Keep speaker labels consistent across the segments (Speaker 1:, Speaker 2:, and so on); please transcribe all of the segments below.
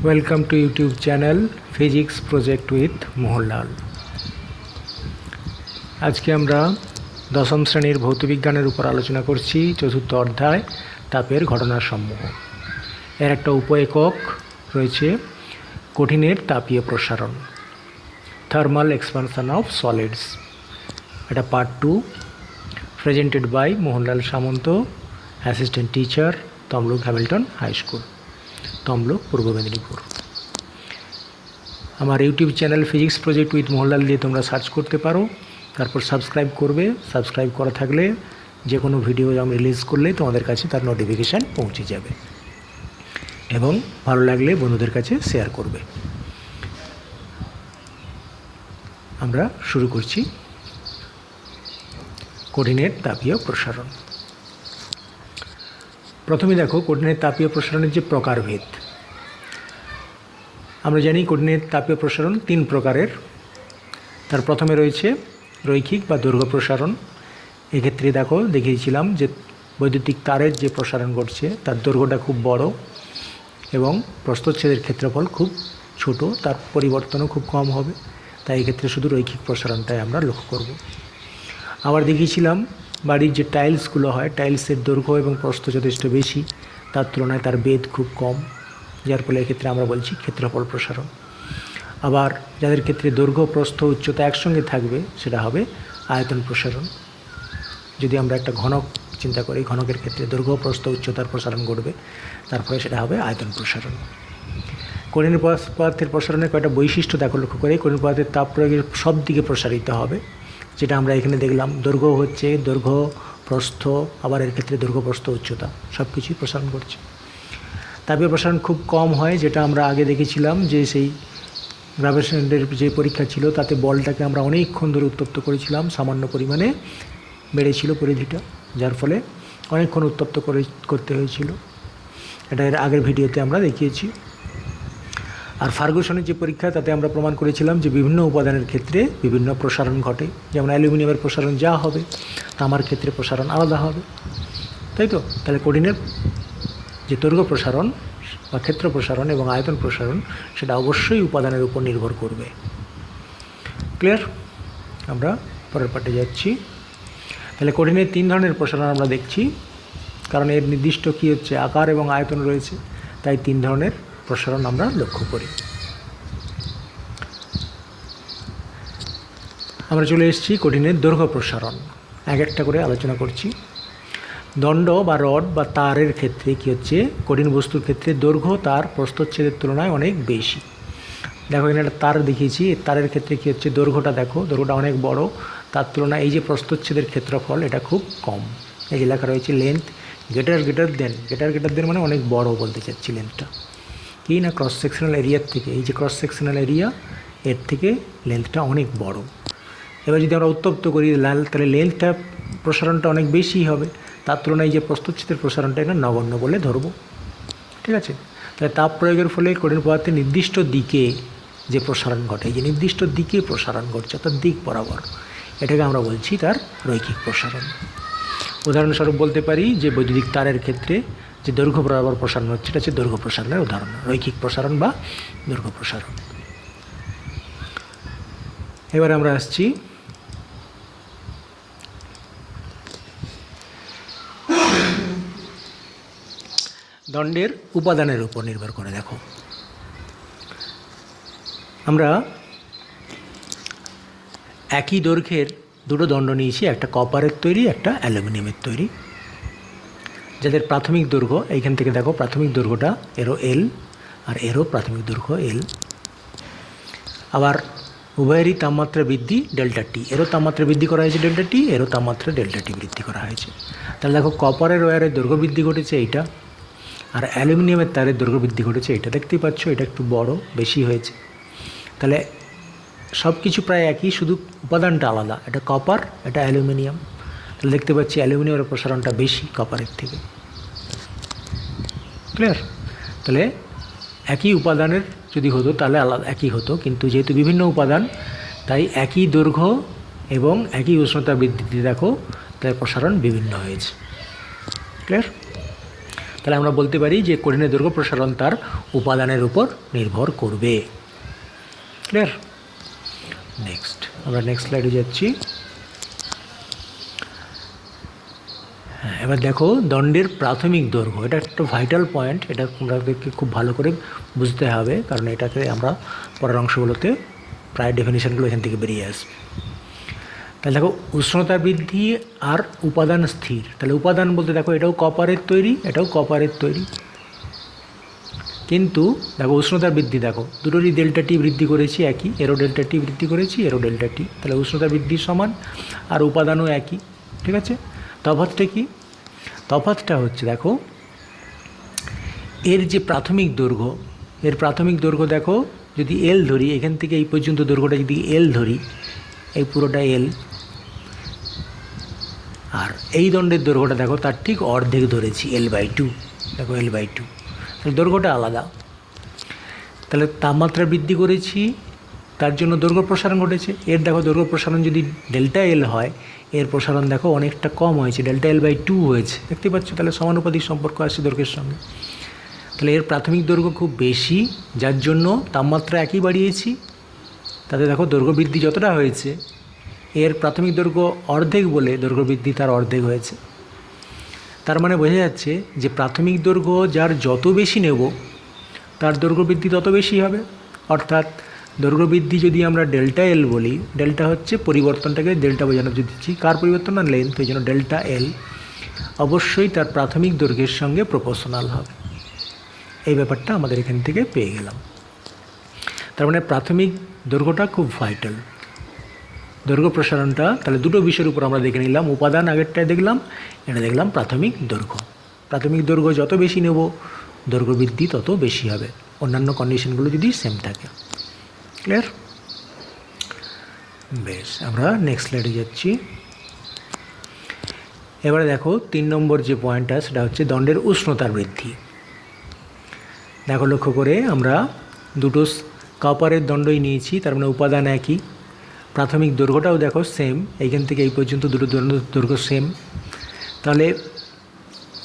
Speaker 1: Welcome to YouTube channel physics project with Mohanlal. আজকে আমরা দশম শ্রেণীর ভৌতবিজ্ঞানের উপর আলোচনা করছি। চতুর্থ অধ্যায় তাপের ঘটনাসমূহ। এর একটা উপ-একক রয়েছে কঠিনের তাপীয় প্রসারণ, থার্মাল এক্সপানশন অফ সলিডস। এটা part 2, presented by Mohanlal Samanta, assistant teacher, Tamluk Hamilton high school, Tamluk, Purba Medinipur. আমার YouTube channel physics project with Mohanlal দিয়ে তোমরা সার্চ করতে পারো, তারপর সাবস্ক্রাইব করবে। সাবস্ক্রাইব করা থাকলে যে কোনো ভিডিও আমি রিলিজ করলে তোমাদের কাছে তার নোটিফিকেশান পৌঁছে যাবে, এবং ভালো লাগলে বন্ধুদের কাছে শেয়ার করবে। আমরা শুরু করছি কঠিনের তাপীয় প্রসারণ। প্রথমে দেখো কঠিনের তাপীয় প্রসারণের যে প্রকারভেদ। আমরা জানি কঠিনের তাপীয় প্রসারণ 3 প্রকারের। তার প্রথমে রয়েছে রৈখিক বা দৈর্ঘ্য প্রসারণ। এক্ষেত্রে দেখো দেখিয়েছিলাম যে বৈদ্যুতিক তারের যে প্রসারণ ঘটছে তার দৈর্ঘ্যটা খুব বড় এবং প্রস্থচ্ছেদের ক্ষেত্রফল খুব ছোট, তার পরিবর্তনও খুব কম হবে। তাই এক্ষেত্রে শুধু রৈখিক প্রসারণটাই আমরা লক্ষ্য করব। আবার দেখিয়েছিলাম বাড়ির যে টাইলসগুলো হয়, টাইলসের দৈর্ঘ্য এবং প্রস্থ যথেষ্ট বেশি, তার তুলনায় তার বেধ খুব কম, যার ফলে এক্ষেত্রে আমরা বলছি ক্ষেত্রফল প্রসারণ। আবার যাদের ক্ষেত্রে দৈর্ঘ্য, প্রস্থ, উচ্চতা একসঙ্গে থাকবে সেটা হবে আয়তন প্রসারণ। যদি আমরা একটা ঘনক চিন্তা করি, ঘনকের ক্ষেত্রে দৈর্ঘ্য, প্রস্থ, উচ্চতার প্রসারণ ঘটবে, তারপরে সেটা হবে আয়তন প্রসারণ। কঠিন পদার্থের প্রসারণের কয়েকটা বৈশিষ্ট্য দেখো লক্ষ্য করে। কঠিন পদার্থের তাপ প্রয়োগের সব দিকে প্রসারিত হবে, যেটা আমরা এখানে দেখলাম। দৈর্ঘ্য হচ্ছে দৈর্ঘ্য, প্রস্থ, আবার এর ক্ষেত্রে দৈর্ঘ্য, প্রস্থ, উচ্চতা সব কিছুই প্রসারণ করছে। তাপীয় প্রসারণ খুব কম হয়, যেটা আমরা আগে দেখেছিলাম যে সেই গ্রাভিটেশনের যে পরীক্ষা ছিল তাতে বলটাকে আমরা অনেকক্ষণ ধরে উত্তপ্ত করেছিলাম, সামান্য পরিমাণে বেড়েছিল পরিধিটা, যার ফলে অনেকক্ষণ উত্তপ্ত করতে হয়েছিল। এটা এর আগের ভিডিওতে আমরা দেখিয়েছি। আর ফার্গুসনের যে পরীক্ষা তাতে আমরা প্রমাণ করেছিলাম যে বিভিন্ন উপাদানের ক্ষেত্রে বিভিন্ন প্রসারণ ঘটে। যেমন অ্যালুমিনিয়ামের প্রসারণ যা হবে, তামার ক্ষেত্রে প্রসারণ আলাদা হবে, তাই তো? তাহলে কঠিনের যে দৈর্ঘ্য প্রসারণ বা ক্ষেত্র প্রসারণ এবং আয়তন প্রসারণ সেটা অবশ্যই উপাদানের উপর নির্ভর করবে। ক্লিয়ার? আমরা পরের পার্টে যাচ্ছি। তাহলে কঠিনের 3 ধরনের প্রসারণ আমরা দেখছি, কারণ এর নির্দিষ্ট কী হচ্ছে আকার এবং আয়তন রয়েছে, তাই 3 ধরনের প্রসারণ আমরা লক্ষ্য করি। আমরা চলে এসেছি কঠিনের দৈর্ঘ্য প্রসারণ। এক একটা করে আলোচনা করছি। দণ্ড বা রড বা তারের ক্ষেত্রে কী হচ্ছে, কঠিন বস্তুর ক্ষেত্রে দৈর্ঘ্য তার প্রস্থচ্ছেদের তুলনায় অনেক বেশি। দেখো এখানে একটা তার দেখিয়েছি, তারের ক্ষেত্রে কী হচ্ছে, দৈর্ঘ্যটা দেখো, দৈর্ঘ্যটা অনেক বড়, তার তুলনায় এই যে প্রস্থচ্ছেদের ক্ষেত্রফল এটা খুব কম। এই যে লেখা রয়েছে লেন্থ গ্রেটার দেন মানে অনেক বড় বলতে চাচ্ছি লেন্থটা। কি না, ক্রস সেকশনাল এরিয়ার থেকে, এই যে ক্রস সেকশনাল এরিয়া এর থেকে লেন্থটা অনেক বড়। এবার যদি আমরা উত্তপ্ত করি তাহলে লেন্থটা প্রসারণটা অনেক বেশি হবে, তার তুলনায় যে প্রস্থচ্ছেদের প্রসারণটা এটা নগণ্য বলে ধরবো। ঠিক আছে? তাহলে তাপ প্রয়োগের ফলে কঠিন পদার্থের নির্দিষ্ট দিকে যে প্রসারণ ঘটে, এই যে নির্দিষ্ট দিকে প্রসারণ ঘটছে অর্থাৎ দিক বরাবর, এটাকে আমরা বলছি তার রৈখিক প্রসারণ। উদাহরণস্বরূপ বলতে পারি যে বৈদ্যুতিক তারের ক্ষেত্রে যে দৈর্ঘ্য বরাবর প্রসারণ হচ্ছে এটা হচ্ছে দৈর্ঘ্য প্রসারণের উদাহরণ, রৈখিক প্রসারণ বা দৈর্ঘ্য প্রসারণ। এবার আমরা আসছি দণ্ডের উপাদানের উপর নির্ভর করে। দেখো আমরা একই দৈর্ঘ্যের দুটো দণ্ড নিয়েছি, একটা কপারের তৈরি, একটা অ্যালুমিনিয়ামের তৈরি, যাদের প্রাথমিক দৈর্ঘ্য এইখান থেকে দেখো প্রাথমিক দৈর্ঘ্যটা এরও এল আর এরও প্রাথমিক দৈর্ঘ্য এল। আবার উভয়েরই তাপমাত্রা বৃদ্ধি ডেল্টা টি, এরও তাপমাত্রা বৃদ্ধি করা হয়েছে ডেল্টা টি, এরও তাপমাত্রা ডেল্টা টি বৃদ্ধি করা হয়েছে। তাহলে দেখো কপারের ওয়্যারের দৈর্ঘ্য বৃদ্ধি ঘটেছে এইটা, আর অ্যালুমিনিয়ামের তারের দৈর্ঘ্য বৃদ্ধি ঘটেছে এটা। দেখতেই পাচ্ছ এটা একটু বড় বেশি হয়েছে। তাহলে সব কিছু প্রায় একই, শুধু উপাদানটা আলাদা, এটা কপার, এটা অ্যালুমিনিয়াম। তাহলে দেখতে পাচ্ছি অ্যালুমিনিয়ামের প্রসারণটা বেশি কপারের থেকে। ক্লিয়ার? তাহলে একই উপাদানের যদি হতো তাহলে আলাদা একই হতো, কিন্তু যেহেতু বিভিন্ন উপাদান তাই একই দৈর্ঘ্য এবং একই উষ্ণতা বৃদ্ধিতে দেখো তাই প্রসারণ বিভিন্ন হয়েছে। ক্লিয়ার? তাহলে আমরা বলতে পারি যে কঠিনের দৈর্ঘ্য প্রসারণ তার উপাদানের উপর নির্ভর করবে। ক্লিয়ার? নেক্সট আমরা নেক্সট স্লাইডে যাচ্ছি। হ্যাঁ, এবার দেখো দণ্ডের প্রাথমিক দৈর্ঘ্য, এটা একটা ভাইটাল পয়েন্ট, এটা তোমাদেরকে খুব ভালো করে বুঝতে হবে, কারণ এটাকে আমরা পরের অংশগুলোতে প্রায় ডেফিনিশনগুলো এখান থেকে বেরিয়ে আসবে। তাহলে দেখো উষ্ণতা বৃদ্ধি আর উপাদান স্থির। তাহলে উপাদান বলতে দেখো এটাও কপারের তৈরি, এটাও কপারের তৈরি, কিন্তু দেখো উষ্ণতার বৃদ্ধি দেখো দুটোরই ডেল্টা টি বৃদ্ধি করেছি একই, এরও ডেল্টা টি বৃদ্ধি করেছি, এরও ডেল্টা টি, তাহলে উষ্ণতা বৃদ্ধি সমান আর উপাদানও একই। ঠিক আছে, তফাৎটা কি? তফাৎটা হচ্ছে দেখো এর যে প্রাথমিক দৈর্ঘ্য, এর প্রাথমিক দৈর্ঘ্য দেখো যদি এল ধরি, এখান থেকে এই পর্যন্ত দৈর্ঘ্যটা যদি এল ধরি, এই পুরোটা এল, আর এই দণ্ডের দৈর্ঘ্যটা দেখো তার ঠিক অর্ধেক ধরেছি, L/2, দেখো L/2, তাহলে দৈর্ঘ্যটা আলাদা। তাহলে তাপমাত্রা বৃদ্ধি করেছি, তার জন্য দৈর্ঘ্য প্রসারণ ঘটেছে। এর দেখো দৈর্ঘ্য প্রসারণ যদি ডেল্টা এল হয়, এর প্রসারণ দেখো অনেকটা কম হয়েছে, ডেল্টা L/2 হয়েছে, দেখতে পাচ্ছ? তাহলে সমানুপাতিক সম্পর্ক আসছে দৈর্ঘ্যের সঙ্গে। তাহলে এর প্রাথমিক দৈর্ঘ্য খুব বেশি, যার জন্য তাপমাত্রা একই বাড়িয়েছি, তাতে দেখো দৈর্ঘ্য বৃদ্ধি যতটা হয়েছে, এর প্রাথমিক দৈর্ঘ্য অর্ধেক বলে দৈর্ঘ্য বৃদ্ধি তার অর্ধেক হয়েছে। তার মানে বোঝা যাচ্ছে যে প্রাথমিক দৈর্ঘ্য যার যত বেশি নেব, তার দৈর্ঘ্য বৃদ্ধি তত বেশি হবে। অর্থাৎ দৈর্ঘ্য বৃদ্ধি যদি আমরা ডেল্টা এল বলি, ডেল্টা হচ্ছে পরিবর্তনটাকে ডেল্টা বোঝানোর জন্য দিচ্ছি, কার পরিবর্তন না লেন্থ, এই জন্য ডেল্টা এল অবশ্যই তার প্রাথমিক দৈর্ঘ্যের সঙ্গে প্রপোর্শনাল হবে। এই ব্যাপারটা আমাদের এখান থেকে পেয়ে গেলাম। তার মানে প্রাথমিক দৈর্ঘ্যটা খুব ভাইটাল। দৈর্ঘ্য প্রসারণটা তাহলে দুটো বিষয়ের উপর আমরা দেখে নিলাম, উপাদান আগেরটায় দেখলাম, এটা দেখলাম প্রাথমিক দৈর্ঘ্য। প্রাথমিক দৈর্ঘ্য যত বেশি নেব, দৈর্ঘ্য বৃদ্ধি তত বেশি হবে, অন্যান্য কন্ডিশনগুলো যদি সেম থাকে। ক্লিয়ার? বেশ, আমরা নেক্সট স্লাইডে যাচ্ছি। এবারে দেখো 3 নম্বর যে পয়েন্টটা, সেটা হচ্ছে দণ্ডের উষ্ণতার বৃদ্ধি। দেখো লক্ষ্য করে আমরা দুটো কপারের দণ্ডই নিয়েছি, তার মানে উপাদান একই, প্রাথমিক দৈর্ঘ্যটাও দেখো সেম, এইখান থেকে এই পর্যন্ত দুটো দৈর্ঘ্য সেম। তাহলে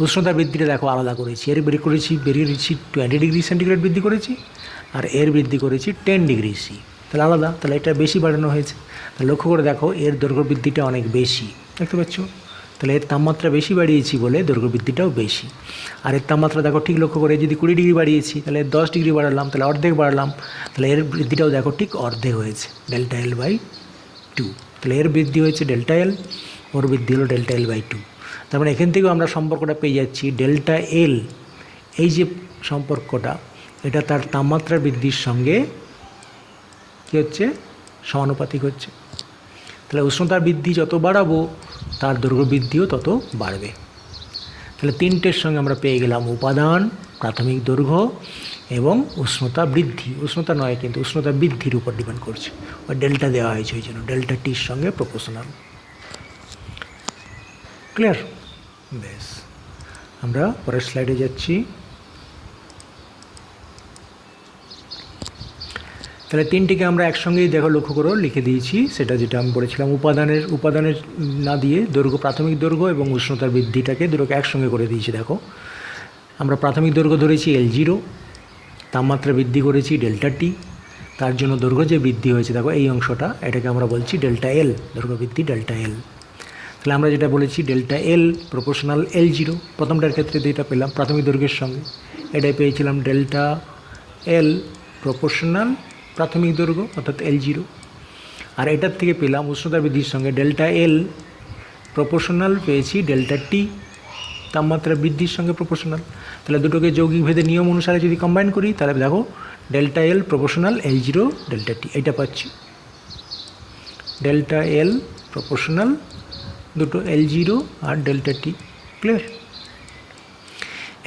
Speaker 1: উষ্ণতা বৃদ্ধিটা দেখো আলাদা করেছি, এর বেরিয়েছি 20 ডিগ্রি সেন্টিগ্রেড বৃদ্ধি করেছি, আর এর বৃদ্ধি করেছি 10 ডিগ্রি সি, তাহলে আলাদা, তাহলে এটা বেশি বাড়ানো হয়েছে। তাহলে লক্ষ্য করে দেখো এর দৈর্ঘ্য বৃদ্ধিটা অনেক বেশি, দেখতে পাচ্ছ? তাহলে এর তাপমাত্রা বেশি বাড়িয়েছি বলে দৈর্ঘ্য বৃদ্ধিটাও বেশি। আর এর তাপমাত্রা দেখো ঠিক লক্ষ্য করে, যদি 20 ডিগ্রি বাড়িয়েছি তাহলে 10 ডিগ্রি বাড়ালাম, তাহলে অর্ধেক বাড়ালাম, তাহলে এর বৃদ্ধিটাও দেখো ঠিক অর্ধেক হয়েছে, ডেল্টা L/2। তাহলে এর বৃদ্ধি হয়েছে ডেল্টা এল, ওর বৃদ্ধি হলো ডেল্টা L/2। তার মানে এখান থেকেও আমরা সম্পর্কটা পেয়ে যাচ্ছি, ডেল্টা এল এই যে সম্পর্কটা, এটা তার তাপমাত্রা বৃদ্ধির সঙ্গে কী হচ্ছে, সমানুপাতিক হচ্ছে। তাহলে উষ্ণতার বৃদ্ধি যত বাড়াবো, তার দৈর্ঘ্য বৃদ্ধিও তত বাড়বে। তাহলে তিনটের সঙ্গে আমরা পেয়ে গেলাম উপাদান, প্রাথমিক দৈর্ঘ্য এবং উষ্ণতা বৃদ্ধি। উষ্ণতা নয় কিন্তু উষ্ণতা বৃদ্ধির উপর ডিপেন্ড করছে, ওই ডেল্টা দেওয়া হয়েছে, ওই জন্য ডেল্টা টির সঙ্গে প্রপোর্শনাল। ক্লিয়ার? বেশ, আমরা পরের স্লাইডে যাচ্ছি। তাহলে তিনটিকে আমরা একসঙ্গেই দেখো লক্ষ্য করো লিখে দিয়েছি, সেটা যেটা আমি বলেছিলাম, উপাদানের না দিয়ে দৈর্ঘ্য, প্রাথমিক দৈর্ঘ্য এবং উষ্ণতার বৃদ্ধিটাকে দুটোকে একসঙ্গে করে দিয়েছি। দেখো আমরা প্রাথমিক দৈর্ঘ্য ধরেছি L0, তাপমাত্রা বৃদ্ধি করেছি ডেল্টা টি, তার জন্য দৈর্ঘ্য যে বৃদ্ধি হয়েছে দেখো এই অংশটা, এটাকে আমরা বলছি ডেল্টা এল, দৈর্ঘ্য বৃদ্ধি ডেল্টা এল। তাহলে আমরা যেটা বলেছি ডেল্টা এল প্রপোর্শনাল L0, প্রথমটার ক্ষেত্রে যেটা পেলাম প্রাথমিক দৈর্ঘ্যের সঙ্গে, এটাই পেয়েছিলাম ডেল্টা এল প্রপোর্শনাল প্রাথমিক দৈর্ঘ্য অর্থাৎ L0। আর এটার থেকে পেলাম উষ্ণতা বৃদ্ধির সঙ্গে ডেল্টা এল প্রপোর্শনাল পেয়েছি ডেল্টা টি, তাপমাত্রা বৃদ্ধির সঙ্গে প্রপোর্শনাল। তাহলে দুটোকে যৌগিক ভেদের নিয়ম অনুসারে যদি কম্বাইন করি, তাহলে দেখো delta L proportional L0 delta T, এটা পাচ্ছি। ডেল্টা এল প্রপোর্শনাল দুটো L0 আর ডেল্টা টি। ক্লিয়ার?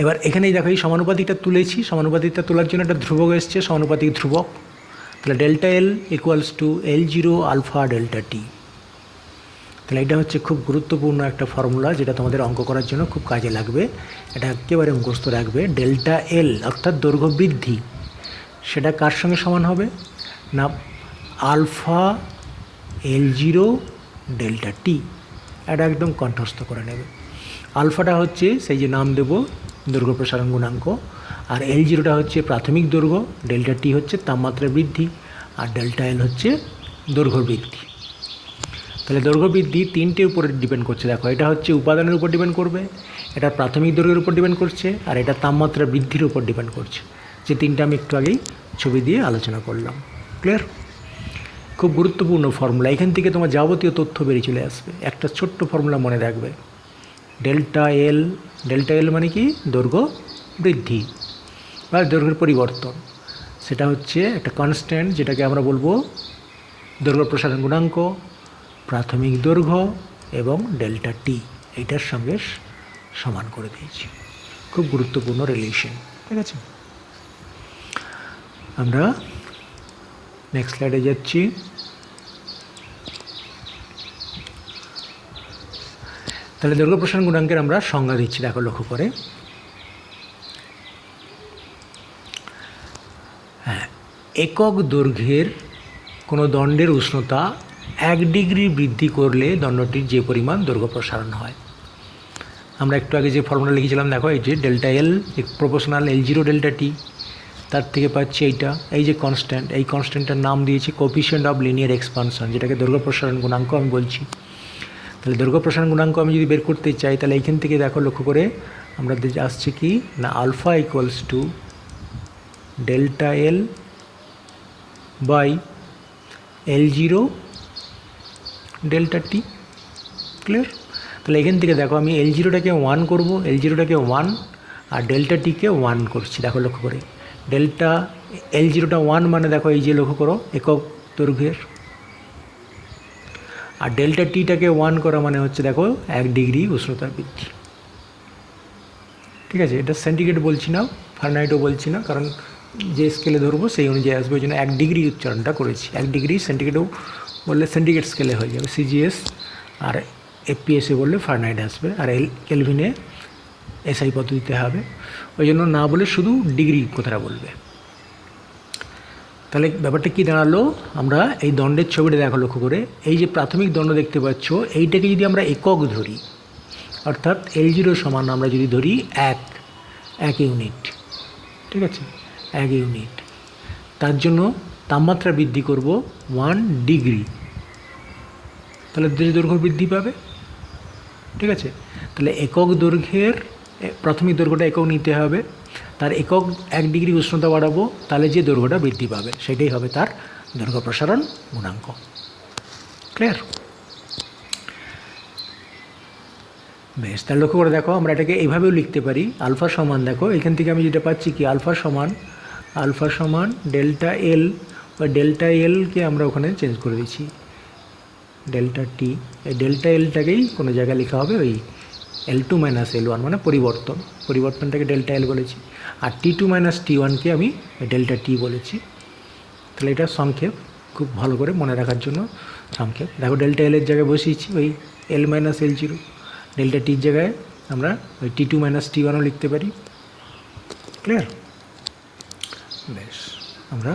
Speaker 1: এবার এখানেই দেখো এই সমানুপাতিকটা তুলেছি, সমানুপাতিকটা তোলার জন্য একটা ধ্রুবক এসছে, সমানুপাতিক ধ্রুবক। তাহলে delta L equals to L0 alpha delta T. তাহলে এটা হচ্ছে খুব গুরুত্বপূর্ণ একটা ফর্মুলা, যেটা তোমাদের অঙ্ক করার জন্য খুব কাজে লাগবে, এটা একেবারে মুখস্থ রাখবে। ডেল্টা এল অর্থাৎ দৈর্ঘ্য বৃদ্ধি, সেটা কার সঙ্গে সমান হবে না আলফা L0 ডেল্টা টি। এটা একদম কণ্ঠস্থ করে নেবে। আলফাটা হচ্ছে সেই যে নাম দেব দৈর্ঘ্য প্রসারণ গুণাঙ্ক, আর এল জিরোটা হচ্ছে প্রাথমিক দৈর্ঘ্য, ডেল্টা টি হচ্ছে তাপমাত্রা বৃদ্ধি, আর ডেল্টা এল হচ্ছে দৈর্ঘ্য বৃদ্ধি। তাহলে দৈর্ঘ্য বৃদ্ধি তিনটের উপরে ডিপেন্ড করছে। দেখো, এটা হচ্ছে উপাদানের উপর ডিপেন্ড করবে, এটা প্রাথমিক দৈর্ঘ্যের উপর ডিপেন্ড করছে, আর এটা তাপমাত্রা বৃদ্ধির উপর ডিপেন্ড করছে। যে তিনটা আমি একটু আগেই ছবি দিয়ে আলোচনা করলাম। ক্লিয়ার? খুব গুরুত্বপূর্ণ ফর্মুলা, এখান থেকে তোমার যাবতীয় তথ্য বেরিয়ে চলে আসবে। একটা ছোট্ট ফর্মুলা মনে রাখবে, ডেল্টা এল। ডেল্টা এল মানে কি? দৈর্ঘ্য বৃদ্ধি বা দৈর্ঘ্যের পরিবর্তন। সেটা হচ্ছে একটা কনস্ট্যান্ট, যেটাকে আমরা বলবো দৈর্ঘ্য প্রসারণ গুণাঙ্ক, প্রাথমিক দৈর্ঘ্য এবং ডেল্টা টি এইটার সঙ্গে সমান করে দিয়েছি। খুব গুরুত্বপূর্ণ রিলেশন। ঠিক আছে, আমরা নেক্সট স্লাইডে যাচ্ছি। তাহলে দৈর্ঘ্য প্রসারণ গুণাঙ্কের আমরা সংজ্ঞা দিচ্ছি, দেখো লক্ষ্য করে। হ্যাঁ, একক দৈর্ঘ্যের কোনো দণ্ডের উষ্ণতা 1 ডিগ্রি বৃদ্ধি করলে দণ্ডটির যে পরিমাণ দৈর্ঘ্য প্রসারণ হয়। আমরা একটু আগে যে ফর্মুলা লিখেছিলাম, দেখো এই যে delta L proportional L zero delta T, তার থেকে পাচ্ছি এইটা, এই যে কনস্ট্যান্ট, এই কনস্ট্যান্টের নাম দিয়েছি কোএফিসিয়েন্ট অফ লিনিয়ার এক্সপানশন, যেটাকে দৈর্ঘ্য প্রসারণ গুণাঙ্ক আমি বলছি। তাহলে দৈর্ঘ্য প্রসারণ গুণাঙ্ক আমি যদি বের করতে চাই, তাহলে এইখান থেকে দেখো লক্ষ্য করে আমরা আসছে কি না, alpha equals to delta L by L zero delta T. Clear? তাহলে এখান থেকে দেখো আমি এল জিরোটাকে 1 করবো, এল জিরোটাকে 1 আর ডেল্টা টিকে 1 করছি। দেখো লক্ষ্য করে, ডেল্টা এল জিরোটা 1 মানে দেখো এই যে লক্ষ্য করো একক দৈর্ঘ্যের, আর ডেল্টা টিটাকে 1 করা মানে হচ্ছে দেখো 1 ডিগ্রি উষ্ণতার বৃদ্ধি। ঠিক আছে, এটা সেন্টিগ্রেড বলছি না, ফারেনহাইটও বলছি না, কারণ যে স্কেলে ধরবো সেই অনুযায়ী আসবে, ওই জন্য 1 ডিগ্রি উচ্চারণটা করেছি। 1 ডিগ্রি সেন্টিগ্রেডও বললে সেন্টিগ্রেড স্কেলে হয়ে যাবে সিজিএস, আর এফপিএসে বললে ফারেনহাইট আসবে, আর কেলভিনে এসআই পদ্ধতিতে হবে, ওই জন্য না বলে শুধু ডিগ্রি কথাটা বলবে। তাহলে ব্যাপারটা কী দাঁড়ালো, আমরা এই দণ্ডের ছবিটা দেখো লক্ষ্য করে, এই যে প্রাথমিক দণ্ড দেখতে পাচ্ছ, এইটাকে যদি আমরা একক ধরি, অর্থাৎ এল জিরো সমান আমরা যদি ধরি 1 ইউনিট, ঠিক আছে, 1 ইউনিট, তার জন্য তাপমাত্রা বৃদ্ধি করব 1 ডিগ্রি, তাহলে দৈর্ঘ্য বৃদ্ধি পাবে। ঠিক আছে, তাহলে একক দৈর্ঘ্যের প্রাথমিক দৈর্ঘ্যটা একক নিতে হবে, তার একক 1 ডিগ্রি উষ্ণতা বাড়াবো, তাহলে যে দৈর্ঘ্যটা বৃদ্ধি পাবে সেটাই হবে তার দৈর্ঘ্য প্রসারণ গুণাঙ্ক। ক্লিয়ার? বেশ, তাহলে লক্ষ্য করে দেখো, আমরা এটাকে এইভাবেও লিখতে পারি, আলফা সমান, দেখো এখান থেকে আমি যেটা পাচ্ছি কি, আলফা সমান ডেল্টা এল, বা ডেল্টা এলকে আমরা ওখানে চেঞ্জ করে দিচ্ছি ডেল্টা টি। এই ডেল্টা এলটাকেই কোনো জায়গায় লেখা হবে ওই L2 - L1, মানে পরিবর্তনটাকে ডেল্টা এল বলেছি, আর T2 - T1কে আমি ডেল্টা টি বলেছি। তাহলে এটা সংক্ষেপ, খুব ভালো করে মনে রাখার জন্য সংক্ষেপ। দেখো ডেল্টা এলের জায়গায় বসিয়েছি ওই L - L0, ডেল্টা টির জায়গায় আমরা ওই T2 - T1ও লিখতে পারি। ক্লিয়ার? বেশ, আমরা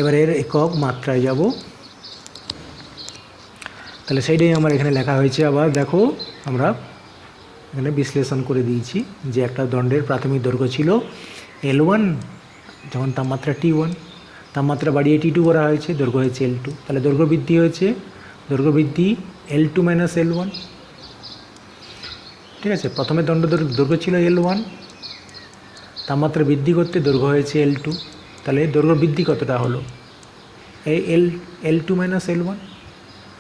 Speaker 1: এবার এর একক মাত্রায় যাব। তাহলে সেইটাই আমার এখানে লেখা হয়েছে। আবার দেখো আমরা এখানে বিশ্লেষণ করে দিয়েছি যে একটা দণ্ডের প্রাথমিক দৈর্ঘ্য ছিল L1, যখন তাপমাত্রা T1, তাপমাত্রা বাড়িয়ে T2 করা হয়েছে, দৈর্ঘ্য হয়েছে L2, তাহলে দৈর্ঘ্য বৃদ্ধি হয়েছে, দৈর্ঘ্য বৃদ্ধি L2 - L1। ঠিক আছে, প্রথমে দৈর্ঘ্য ছিল L1, তাপমাত্রা বৃদ্ধি করতে দৈর্ঘ্য হয়েছে L2, তাহলে দৈর্ঘ্য বৃদ্ধি কতটা হলো, এই L2 - L1,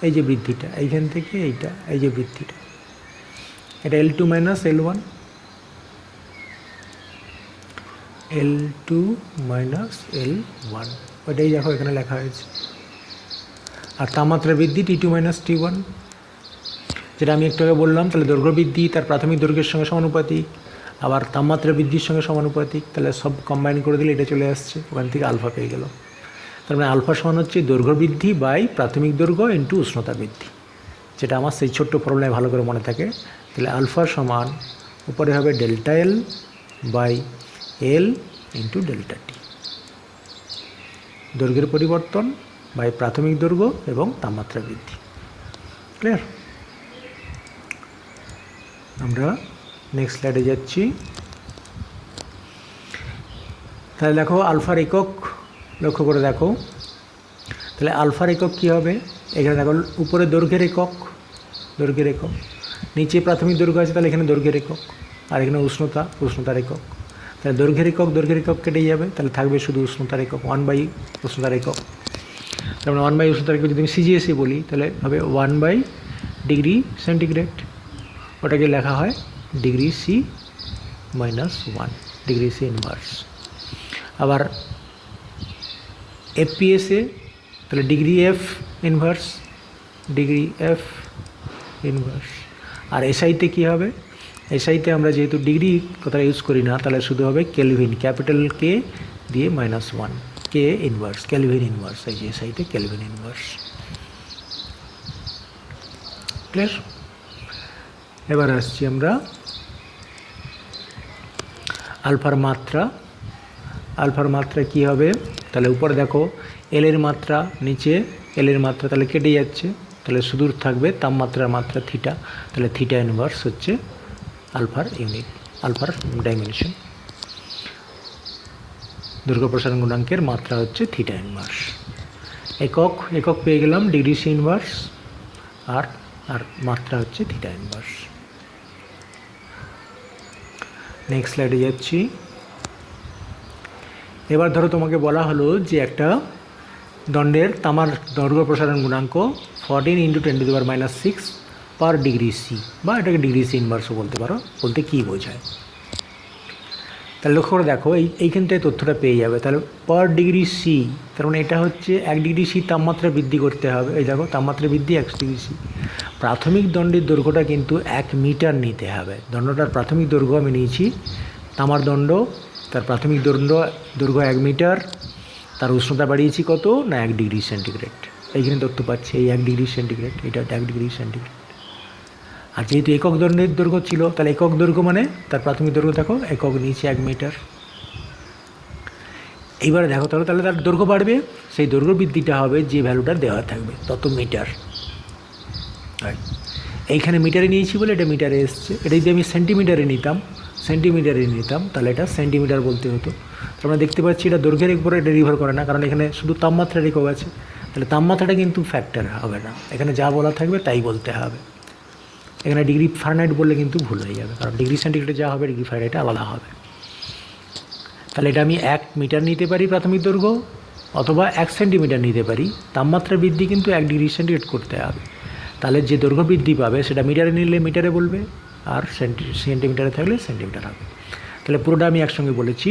Speaker 1: এই যে বৃদ্ধিটা এইখান থেকে এইটা, এই যে বৃদ্ধিটা, এটা L2 - L1, L2 - L1, ওইটাই দেখো এখানে লেখা হয়েছে। আর তাপমাত্রা বৃদ্ধি T2 - T1, যেটা আমি একটু আগে বললাম, তাহলে দৈর্ঘ্য বৃদ্ধি তার প্রাথমিক দৈর্ঘ্যের সঙ্গে সমানুপাতিক, আবার তাপমাত্রা বৃদ্ধির সঙ্গে সমানুপাতিক, তাহলে সব কম্বাইন করে দিলে এটা চলে আসছে, ওখান থেকে আলফা পেয়ে গেল। তার মানে আলফা সমান হচ্ছে দৈর্ঘ্য বৃদ্ধি বাই প্রাথমিক দৈর্ঘ্য ইন্টু উষ্ণতা বৃদ্ধি, যেটা আমার সেই ছোট্ট ফর্মুলায় ভালো করে মনে থাকে। তাহলে আলফা সমান উপরে হবে delta L by L into delta T, দৈর্ঘ্যের পরিবর্তন বাই প্রাথমিক দৈর্ঘ্য এবং তাপমাত্রা বৃদ্ধি। ক্লিয়ার? আমরা নেক্সট স্লাইডে যাচ্ছি। তাহলে দেখো আলফার একক লক্ষ্য করে দেখো, তাহলে আলফার একক কী হবে, এখানে দেখো উপরে দৈর্ঘ্যের একক, নিচে প্রাথমিক দৈর্ঘ্য আছে, তাহলে এখানে দৈর্ঘ্যের একক, আর এখানে উষ্ণতার একক। তাহলে দৈর্ঘ্যের একক কেটে যাবে, তাহলে থাকবে শুধু উষ্ণতার একক, 1/, উষ্ণতার একক। তার মানে 1/, উষ্ণতার একক যদি আমি সিজিএসি বলি তাহলে হবে 1/, ডিগ্রি সেন্টিগ্রেড, ওটাকে লেখা হয় degree C -1, degree C inverse. আবার এফপিএসে তাহলে ডিগ্রি এফ ইনভার্স, আর এসআইতে কী হবে, এসআইতে আমরা যেহেতু ডিগ্রি কথাটা ইউজ করি না, তাহলে শুধু হবে কেলভিন, ক্যাপিটাল কে দিয়ে -1, কে ইনভার্স, কেলভিন ইনভার্স, এই যে এসআইতে কেলভিন ইনভার্স। ক্লিয়ার? এবার আসছি আমরা আলফার মাত্রা কী হবে, তাহলে উপরে দেখো এল এর মাত্রা, নিচে এল এর মাত্রা, তাহলে কেটে যাচ্ছে, তাহলে শুধু থাকবে তাপমাত্রার মাত্রা থিটা, তাহলে থিটা ইনভার্স হচ্ছে আলফার ইউনিট, আলফার ডাইমেনশন। দৈর্ঘ্য প্রসারণ গুণাঙ্কের মাত্রা হচ্ছে থিটা ইনভার্স। একক পেয়ে গেলাম ডিগ্রি সি ইনভার্স, আর মাত্রা হচ্ছে থিটা ইনভার্স। নেক্সট স্লাইডে যাচ্ছি। এবার ধরো তোমাকে বলা হলো যে একটা দণ্ডের তামার দৈর্ঘ্য প্রসারণ গুণাঙ্ক 14 × 10⁻⁶ পার ডিগ্রি সি, বা এটাকে ডিগ্রি সি ইনভার্সও বলতে পারো। বলতে কী বোঝায়, তাহলে লক্ষ্য করে দেখো এইখানটায় তথ্যটা পেয়ে যাবে। তাহলে পার ডিগ্রি সি, তার মানে এটা হচ্ছে 1 ডিগ্রি সি তাপমাত্রা বৃদ্ধি করতে হবে। এই দেখো তাপমাত্রা বৃদ্ধি 1 ডিগ্রি সি। প্রাথমিক দণ্ডের দৈর্ঘ্যটা কিন্তু 1 মিটার নিতে হবে। দণ্ডটার প্রাথমিক দৈর্ঘ্য আমি নিয়েছি, তামার দণ্ড, তার প্রাথমিক দৈর্ঘ্য 1 মিটার, তার উষ্ণতা বাড়িয়েছি কত না 1 ডিগ্রি সেন্টিগ্রেড। এইখানে তথ্য পাচ্ছি এই 1 ডিগ্রি সেন্টিগ্রেড, এটা 1 ডিগ্রি সেন্টিগ্রেড। আর যেহেতু একক দণ্ডের দৈর্ঘ্য ছিল, তাহলে একক দৈর্ঘ্য মানে তার প্রাথমিক দৈর্ঘ্য দেখো একক নিচে 1 মিটার। এইবারে দেখো তাহলে তার দৈর্ঘ্য বাড়বে, সেই দৈর্ঘ্য বৃদ্ধিটা হবে যে ভ্যালুটা দেওয়া থাকবে তত মিটার। এইখানে মিটারে নিয়েছি বলে এটা মিটারে এসছে। এটা যদি আমি সেন্টিমিটারে নিতাম তাহলে এটা সেন্টিমিটার বলতে হতো। আমরা দেখতে পাচ্ছি এটা দৈর্ঘ্যের উপরে এটা নির্ভর করে না, কারণ এখানে শুধু তাপমাত্রার একক আছে। তাহলে তাপমাত্রাটা কিন্তু ফ্যাক্টর হবে না, এখানে যা বলা থাকবে তাই বলতে হবে। এখানে ডিগ্রি ফারেনহাইট বললে কিন্তু ভুল হয়ে যাবে, কারণ ডিগ্রি সেন্টিগ্রেডে যা হবে ডিগ্রি ফারেনহাইটে আলাদা হবে। তাহলে এটা আমি 1 মিটার নিতে পারি প্রাথমিক দৈর্ঘ্য, অথবা 1 সেন্টিমিটার নিতে পারি। তাপমাত্রা বৃদ্ধি কিন্তু 1 ডিগ্রি সেন্টিগ্রেড করতে হবে। তাহলে যে দৈর্ঘ্য বৃদ্ধি পাবে সেটা মিটারে নিলে মিটারে বলবে, আর সেন্টিমিটারে থাকলে সেন্টিমিটার হবে। তাহলে পুরোটা আমি একসঙ্গে বলেছি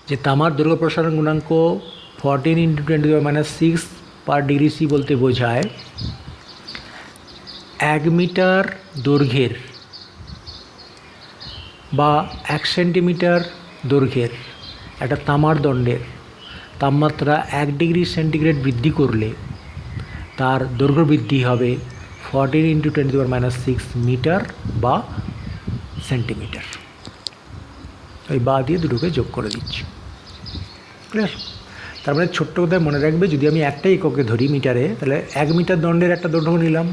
Speaker 1: যে তামার দৈর্ঘ্য প্রসারণ গুণাঙ্ক 14 × 10⁻⁶ পার ডিগ্রি সি বলতে বোঝায় 1 মিটার দৈর্ঘ্যের বা 1 সেন্টিমিটার দৈর্ঘ্যের একটা তামার দণ্ডের তাপমাত্রা 1 ডিগ্রি সেন্টিগ্রেড বৃদ্ধি করলে তার দৈর্ঘ্য বৃদ্ধি হবে 14 × 10⁻⁶ মিটার বা সেন্টিমিটার। ওই বা দিয়ে দুটোকে যোগ করে দিচ্ছি। ক্লিয়ার? তার মানে ছোট্ট কথায় মনে রাখবে, যদি আমি একটাই এককে ধরি মিটারে, তাহলে 1 মিটার দণ্ডের একটা দৈর্ঘ্য নিলাম,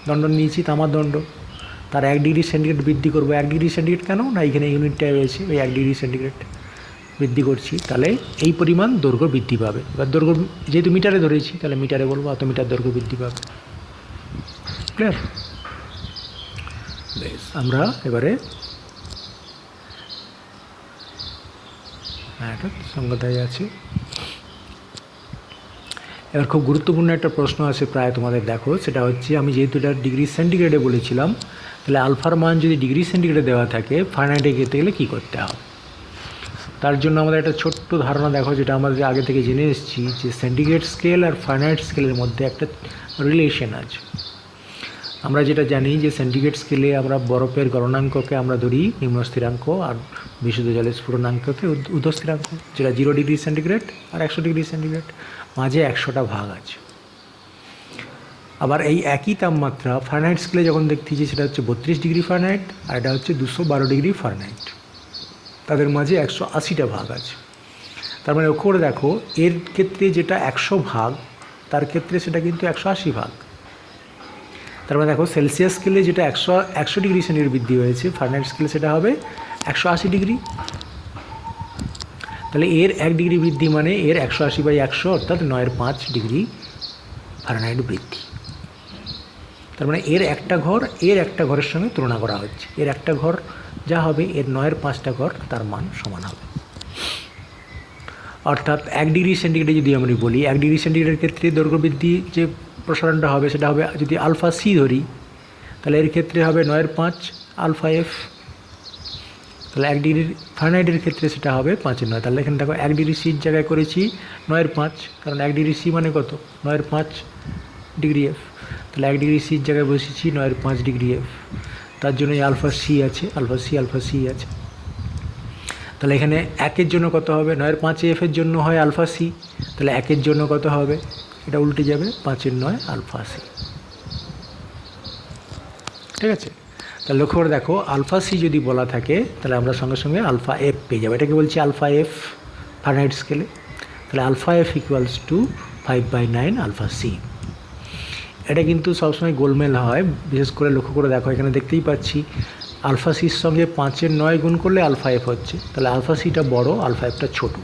Speaker 1: দণ্ড নিয়েছি তামার দণ্ড, তার 1 ডিগ্রি সেন্টিগ্রেড বৃদ্ধি করবো। 1 ডিগ্রি সেন্টিগ্রেড কেন না, এইখানে ইউনিটটাই রয়েছে, ওই 1 ডিগ্রি সেন্টিগ্রেড বৃদ্ধি করছি, তাহলে এই পরিমাণ দৈর্ঘ্য বৃদ্ধি পাবে। এবার দৈর্ঘ্য যেহেতু মিটারে ধরেছি, তাহলে মিটারে বলবো অত মিটার দৈর্ঘ্য বৃদ্ধি পাবে। ক্লিয়ার? বেশ, আমরা এবারে এটা সংজ্ঞাটাই আছে। এবার খুব গুরুত্বপূর্ণ একটা প্রশ্ন আছে প্রায় তোমাদের, দেখো সেটা হচ্ছে, আমি যেহেতু এটা ডিগ্রি সেন্টিগ্রেডে বলেছিলাম, তাহলে আলফার মান যদি ডিগ্রি সেন্টিগ্রেডে দেওয়া থাকে, ফারেনহাইটে যেতে গেলে কী করতে হবে? তার জন্য আমাদের একটা ছোট্ট ধারণা দেখো, যেটা আমরা আগে থেকে জেনে এসেছি, যে সেন্টিগ্রেড স্কেল আর ফারেনহাইট স্কেলের মধ্যে একটা রিলেশন আছে। আমরা যেটা জানি যে সেন্টিগ্রেড স্কেলে আমরা বরফের গলনাঙ্ককে আমরা ধরি নিম্ন স্থিরাঙ্ক, আর বিশুদ্ধ জলের স্ফুটনাঙ্ককে ঊর্ধ্ব স্থিরাঙ্ক, যেটা 0 ডিগ্রি সেন্টিগ্রেড আর 100 ডিগ্রি সেন্টিগ্রেড, মাঝে 100টা ভাগ আছে। আবার এই একই তাপমাত্রা ফারেনহাইট স্কেলে যখন দেখতেছি, সেটা হচ্ছে 32 ডিগ্রি ফারেনহাইট, আর এটা হচ্ছে 212 ডিগ্রি ফারেনহাইট, তাদের মাঝে 180টা ভাগ আছে। তার মানে লক্ষ্য করে দেখো, এর ক্ষেত্রে যেটা 100 ভাগ, তার ক্ষেত্রে সেটা কিন্তু 180 ভাগ। তার মানে দেখো, সেলসিয়াস স্কেলে যেটা 100 ডিগ্রি সেন্টিগ্রেড বৃদ্ধি হয়েছে, ফারেনহাইট স্কেলে সেটা হবে 180 ডিগ্রি। তাহলে এর 1 ডিগ্রি বৃদ্ধি মানে এর 180/100 অর্থাৎ 9/5 ডিগ্রি ফারেনহাইট বৃদ্ধি। তার মানে এর একটা ঘরের সঙ্গে তুলনা করা হচ্ছে, এর একটা ঘর যা হবে এর 9/5টা ঘর তার মান সমান হবে। অর্থাৎ 1 ডিগ্রি সেন্টিগ্রেডে যদি আমরা বলি, 1 ডিগ্রি সেন্টিগ্রেডের ক্ষেত্রে দৈর্ঘ্য বৃদ্ধি যে প্রসারণটা হবে সেটা হবে, যদি আলফা সি ধরি তাহলে এর ক্ষেত্রে হবে 9/5 আলফা এফ। তাহলে 1 ডিগ্রি ফারেনহাইটের ক্ষেত্রে সেটা হবে 5/9। তাহলে এখানে দেখো 1 ডিগ্রি সির জায়গায় করেছি 9/5, কারণ 1 ডিগ্রি সি মানে কত, 9/5 ডিগ্রি এফ। তাহলে 1 ডিগ্রি সির জায়গায় বসেছি 9/5 ডিগ্রি এফ, তার জন্য আলফা সি আছে, আলফা সি আছে। তাহলে এখানে 1-এর জন্য কত হবে, 9/5 এফের জন্য হয় আলফা সি, তাহলে 1-এর জন্য কত হবে, এটা উল্টে যাবে, 5/9 আলফা সি। ঠিক আছে, তাহলে লক্ষ্য করে দেখো আলফা সি যদি বলা থাকে তাহলে আমরা সঙ্গে সঙ্গে আলফা এফ পেয়ে যাবো। এটাকে বলছি আলফা এফ ফারেনহাইট স্কেলে। তাহলে alpha F equals to 5/9 alpha C. এটা কিন্তু সবসময় গোলমেল হয়, বিশেষ করে লক্ষ্য করে দেখো এখানে দেখতেই পাচ্ছি আলফা সির সঙ্গে 5/9 গুণ করলে আলফা এফ হচ্ছে, তাহলে আলফা সিটা বড়, আলফা এফটা ছোট।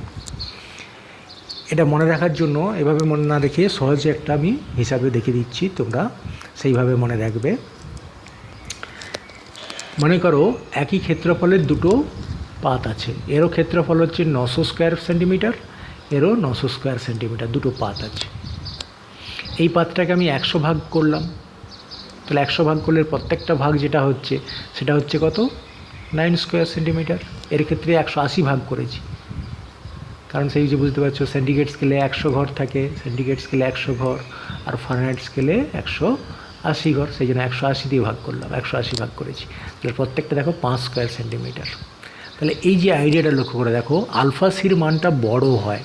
Speaker 1: এটা মনে রাখার জন্য এভাবে মনে না রেখে সহজে একটা আমি হিসাবে দেখিয়ে দিচ্ছি, তোমরা সেইভাবে মনে রাখবে। মনে করো একই ক্ষেত্রফলের দুটো পাত আছে, এরও ক্ষেত্রফল হচ্ছে 900 স্কোয়ার সেন্টিমিটার, এরও 900 স্কোয়ার সেন্টিমিটার, দুটো পাত আছে। এই পাতটাকে আমি 100 ভাগ করলাম, তাহলে 100 ভাগ করলে প্রত্যেকটা ভাগ যেটা হচ্ছে সেটা হচ্ছে কত, 9 স্কোয়ার সেন্টিমিটার। এর ক্ষেত্রে 180 ভাগ করেছি, কারণ সেই যে বুঝতে পারছো সেন্টিগ্রেড স্কেলে 100 ঘর থাকে, সেন্টিগ্রেড স্কেলে 100 ঘর, আর ফারেনহাইট স্কেলে 180 ঘর, সেই জন্য 180 দিয়ে ভাগ করলাম, 180 ভাগ করেছি। তাহলে প্রত্যেকটা দেখো 5 স্কোয়ার সেন্টিমিটার। তাহলে এই যে আইডিয়াটা লক্ষ্য করে দেখো, আলফা সির মানটা বড় হয়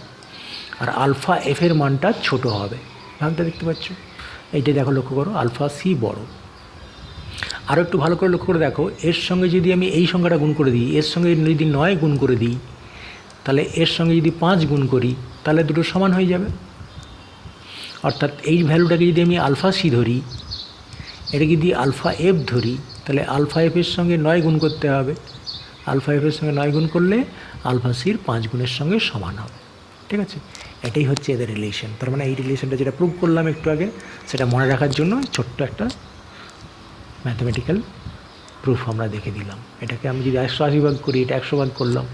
Speaker 1: আর আলফা এফের মানটা ছোট হবে, ভাগটা দেখতে পাচ্ছ, এইটা দেখো লক্ষ্য করো, আলফা সি বড়। আরও একটু ভালো করে লক্ষ্য করে দেখো, এর সঙ্গে যদি আমি এই সংখ্যাটা গুণ করে দিই, এর সঙ্গে যদি 9 গুণ করে দিই, তাহলে এর সঙ্গে যদি 5 গুণ করি তাহলে দুটো সমান হয়ে যাবে। অর্থাৎ এই ভ্যালুটাকে যদি আমি আলফা সি ধরি, এটাকে যদি আলফা এফ ধরি, তাহলে আলফা এফের সঙ্গে 9 গুণ করতে হবে, আলফা এফের সঙ্গে 9 গুণ করলে আলফা সির 5 গুণের সঙ্গে সমান হবে। ঠিক আছে, এটাই হচ্ছে এদের রিলেশন। তার মানে এই রিলেশনটা যেটা প্রুভ করলাম একটু আগে, সেটা মনে রাখার জন্য ছোট্ট একটা ম্যাথমেটিক্যাল প্রুফ আমরা দেখে দিলাম। এটাকে আমি যদি 180 ভাগ করি, এটা 100 ভাগ করলাম,